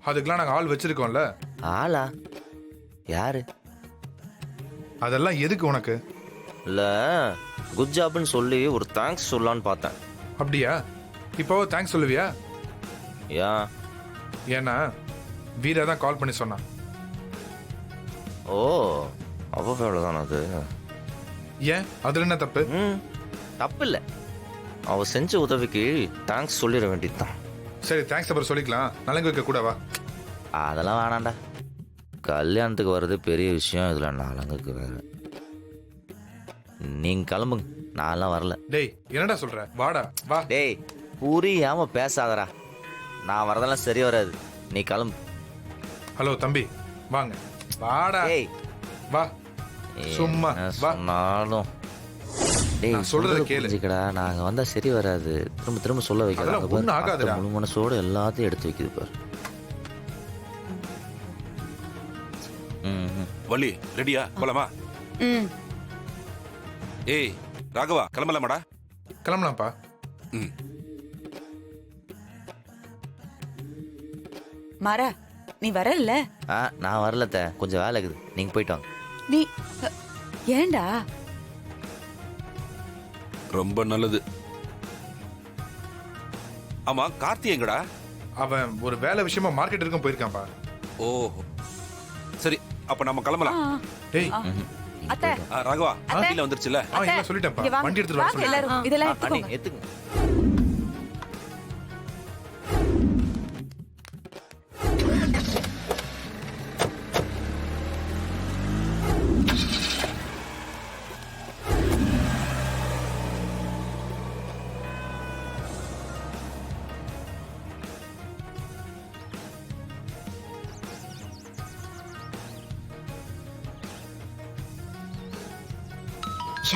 அதுக்கெல்லாம் நாங்க ஆள் வச்சிருக்கோம்ல. ஆளா? யாரு? அதெல்லாம் எதுக்கு உனக்கு? இல்ல, குட் ஜாப்னு சொல்லி ஒரு தேங்க்ஸ் சொல்லலான்னு பார்த்தேன். அப்படியா? இப்போ தேங்க்ஸ் சொல்லுவியா? ஏன்னா வீரா தான் கால் பண்ணி சொன்னான். ஓ, அவ ஃபேவரட் அது. ஏன் அதுல என்ன தப்பு? தப்பு இல்ல, அவ செஞ்ச உதவிக்கு தேங்க்ஸ் சொல்லிட வேண்டியதுதான். சரி, தேங்க்ஸ் அப்புறம் சொல்லிக்கலாம். நலங்கு வைக்க கூடவா? அதெல்லாம் வேணாண்டா. கல்யாணத்துக்கு வர்றது பெரிய விஷயம், இதுல நலங்குக்கு வேற. நீங்க கிளம்புங்க, நான்லாம் வரல. டேய், என்னடா சொல்ற? வாடா வா. டேய், புரியாம பேசாதடா. நான் வரதெல்லாம் சரி வராது, நீ கிளம்பு. ஹலோ தம்பி, வாங்க. வாடா. டேய் வா. சும்மா வா. நானும் டேய் சொல்றத கேளுங்கடா. நாங்க வந்தா சரி வராது, திரும்ப திரும்ப சொல்ல வைக்காத. ஒண்ணும் ஆகாதுடா. முழு மனசோட எல்லாத்தையும் எடுத்து வைக்குது பாரு. வள்ளி ரெடியா? போலாமா? ஏய் ராகவா, கிளம்பலாமாடா? கிளம்பலாம்ப்பா. மாறா, நீ வரல? நான் வரலத்த, கொஞ்சம் வேலை இருக்குது. நீங்க போயிட்டு வாங்க. நீ ஏண்டா? ரொம்ப நல்லது. ஆமா, கார்த்தி எங்கடா? அவன் ஒரு வேலை விஷயமா மார்க்கெட் இருக்கும் போயிருக்கான்ப்பா. ஓஹோ, சரி அப்ப நம்ம கிளம்பலாம். டேய் அத்தை, ராகவா, வண்டியில வந்துருச்சுல? எல்லாம் சொல்லிட்டேன்ப்பா. வண்டி எடுத்துட்டு வர சொல்லு. எல்லாரும் இதெல்லாம் எடுத்துக்கோங்க. எடுத்துங்க.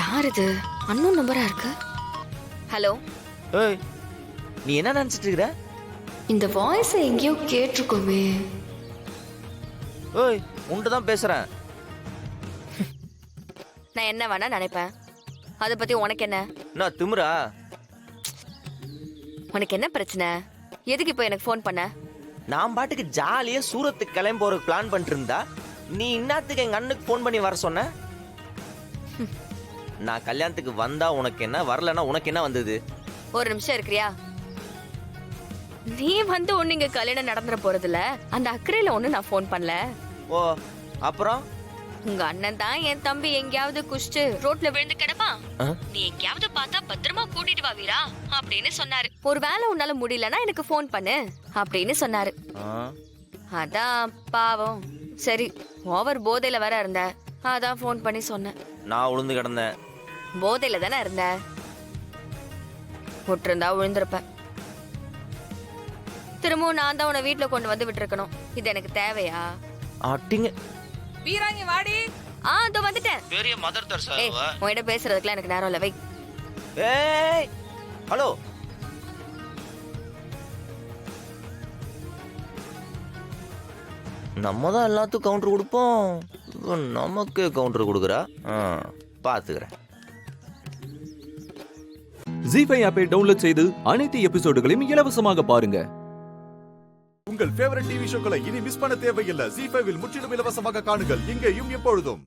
யார் இது? அன்னோன் நம்பரா இருக்கு. ஹலோ. ஏய், நீ என்ன நினைச்சிட்டு இருக்கற? இந்த வாய்ஸ் எங்கேயோ கேட்டிருக்கோமே. ஏய், உன்கிட்ட தான் பேசுறேன். நான் என்ன வேணா நினைப்பேன், அதை பத்தி உனக்கு என்ன? நான் திமிரா? உனக்கு என்ன பிரச்சனை? எதுக்கு இப்போ எனக்கு ஃபோன் பண்ண? நான் பாட்டுக்கு ஜாலியா சூரத்துக்கு கிளம்பி போற பிளான் பண்ணிட்டு இருந்தா நீ இன்னத்துக்கு எங்க அண்ணுக்கு ஃபோன் பண்ணி வர சொன்ன? நான் கல்யாணத்துக்கு வந்தா உனக்கு என்ன, வரலன்னா உனக்கு என்ன வந்தது? ஒரு நிமிஷம் இருக்கிறியா? நீ வந்து ஒண்ணு இங்க கல்யாணம் நடந்துற போறதுல அந்த அக்கறையில ஒண்ணு நான் ஃபோன் பண்ணல. ஓ, அப்புறம் உங்க அண்ணன் தான் என் தம்பி எங்கேயாவது குஷ்டு ரோட்ல விழுந்து கிடப்பான், நீ எங்கேயாவது பார்த்தா பத்திரமா கூட்டிட்டு வா வீரா அப்படின்னு சொன்னாரு. ஒருவேளை உன்னால முடியலன்னா எனக்கு ஃபோன் பண்ணு அப்படின்னு சொன்னாரு. அதான் பாவம், சரி ஓவர் போதையில வேற இருந்த, அதான் ஃபோன் பண்ணி சொன்னேன். நான் விழுந்து கிடந்தேன். போதையில தானே இருந்த, விட்டுருந்தா விழுந்திருப்ப. திரும்பவும் நான் தான் உன்னை வீட்டுல கொண்டு வந்து விட்டுருக்கணும். இது எனக்கு தேவையா? அட்டிங்க வீராங்கி வாடி. இதோ வந்துட்டேன். பெரிய மதர் தெரசா. உன்கிட்ட பேசுறதுக்குலாம் எனக்கு நேரம் இல்ல, வை. ஏய், ஹலோ. நம்ம தான் எல்லாத்துக்கும் கவுண்டர் கொடுப்போம், நமக்கு கவுண்டர் கொடுக்குறா. பாத்துக்கிறேன். ஜி5 ஆப்பை டவுன்லோட் செய்து அனைத்து எபிசோடுகளையும் இலவசமாக பாருங்க. உங்கள் ஃபேவரட் டிவி ஷோக்களை இனி மிஸ் பண்ண தேவையில்லை. ஜி5 முற்றிலும் இலவசமாக காணுங்கள் இங்கேயும் எப்பொழுதும்.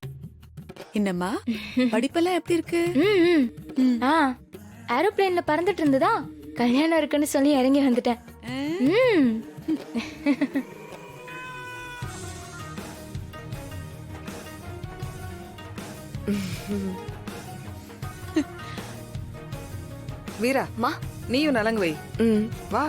என்னம்மா படிப்பெல்லாம் எப்படி இருக்கு? ஏரோப்ளேன்ல பறந்துட்டு இருந்ததா கல்யாணம் இருக்குன்னு சொல்லி இறங்கி வந்துட்டேன். வீரா மா நீயும் நலங்கு வை. வா.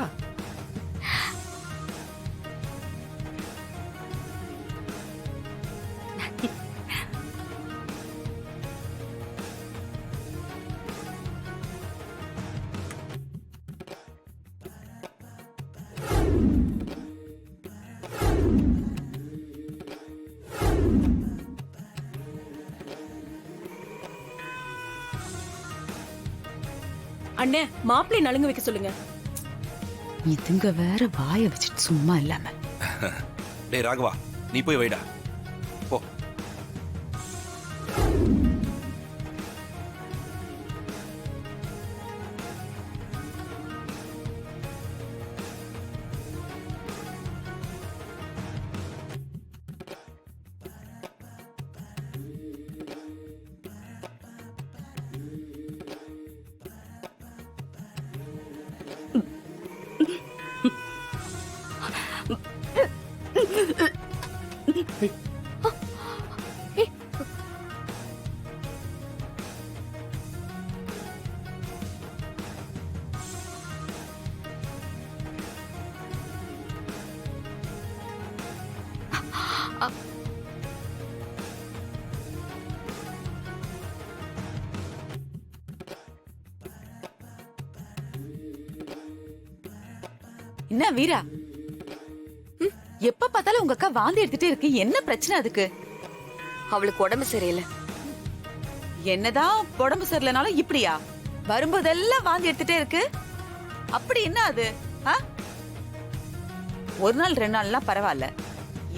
அண்ணே மாப்பிள்ளை நலுங்கு வைக்க சொல்லுங்க. இதுங்க வேற வாய வச்சுட்டு சும்மா இல்லாம. டேய் ராகவா, நீ போய் வைடா போ. என்ன வீரா, எப்ப பார்த்தாலும் உங்க அக்கா வாந்தி எடுத்துட்டே இருக்கு. என்ன பிரச்சனை அதுக்கு? அவளுக்கு உடம்பு சரியில்லை. என்னதான் உடம்பு சரியில்லைனாலும் இப்படியா? வரும்போதெல்லாம் வாந்தி எடுத்துட்டே இருக்கு. அப்படி என்ன அது? ஒரு நாள் 2 நாள்லாம் பரவாயில்ல,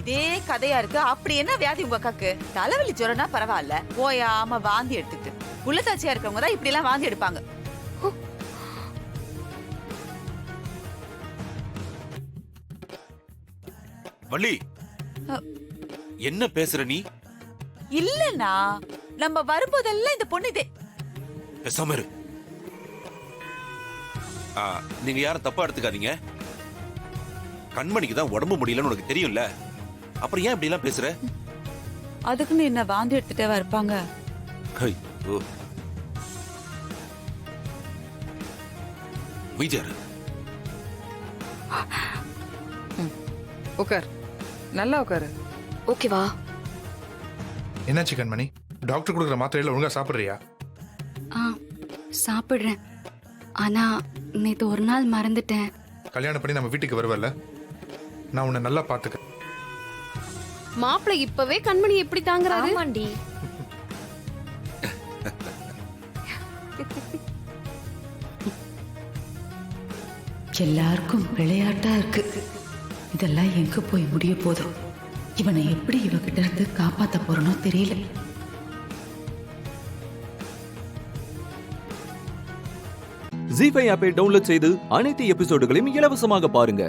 இதே கதையா இருக்கு. அப்படி என்ன வியாதி உங்க அக்காக்கு? தலைவலி ஜுரம்னா பரவாயில்ல, போயாம வாந்தி எடுத்துட்டு உள்ளதாச்சியா இருக்கவங்க தான் இப்படி எல்லாம் வாந்தி எடுப்பாங்க. வள்ளி, என்ன பேசுற நீ? இல்லனா நம்ம வரும்போதெல்லாம் இந்த பொண்ணு இதே. பேசாம இரு. நீங்க யாரும் தப்பா எடுத்துக்காதீங்க. கண்மணிக்கு தான் உடம்பு முடியலன்னு உனக்கு தெரியும்ல, அப்புறம் ஏன் இப்படி எல்லாம் பேசுற? அதுக்குன்னு என்ன வாந்தி எடுத்துட்டேவா இருப்பாங்க? உட்கார், நல்லா உட்காரு. ஓகேவா? என்னாச்சு கண்மணி? டாக்டர் கொடுக்குற மாத்திரையில ஒழுங்கா சாப்பிடுறியா? சாப்பிடுறேன், ஆனா நேத்து ஒரு நாள் மறந்துட்டேன். கல்யாணம் பண்ணி நம்ம வீட்டுக்கு வருவல்ல, நான் உன்னை நல்லா பாத்துக்க. மாப்பிள்ளை இப்பவே கண்மணி எப்படி தாங்குறாரு? ஆமாண்டி. எல்லாருக்கும் விளையாட்டா இருக்கு. இதெல்லாம் எங்க போய் முடிய போதும்? இவனை எப்படி இவகிட்ட இருந்து காப்பாத்த போறனோ தெரியல. ஜி5 ஆப்பை டவுன்லோட் செய்து அனைத்து எபிசோடுகளையும் இலவசமாக பாருங்க.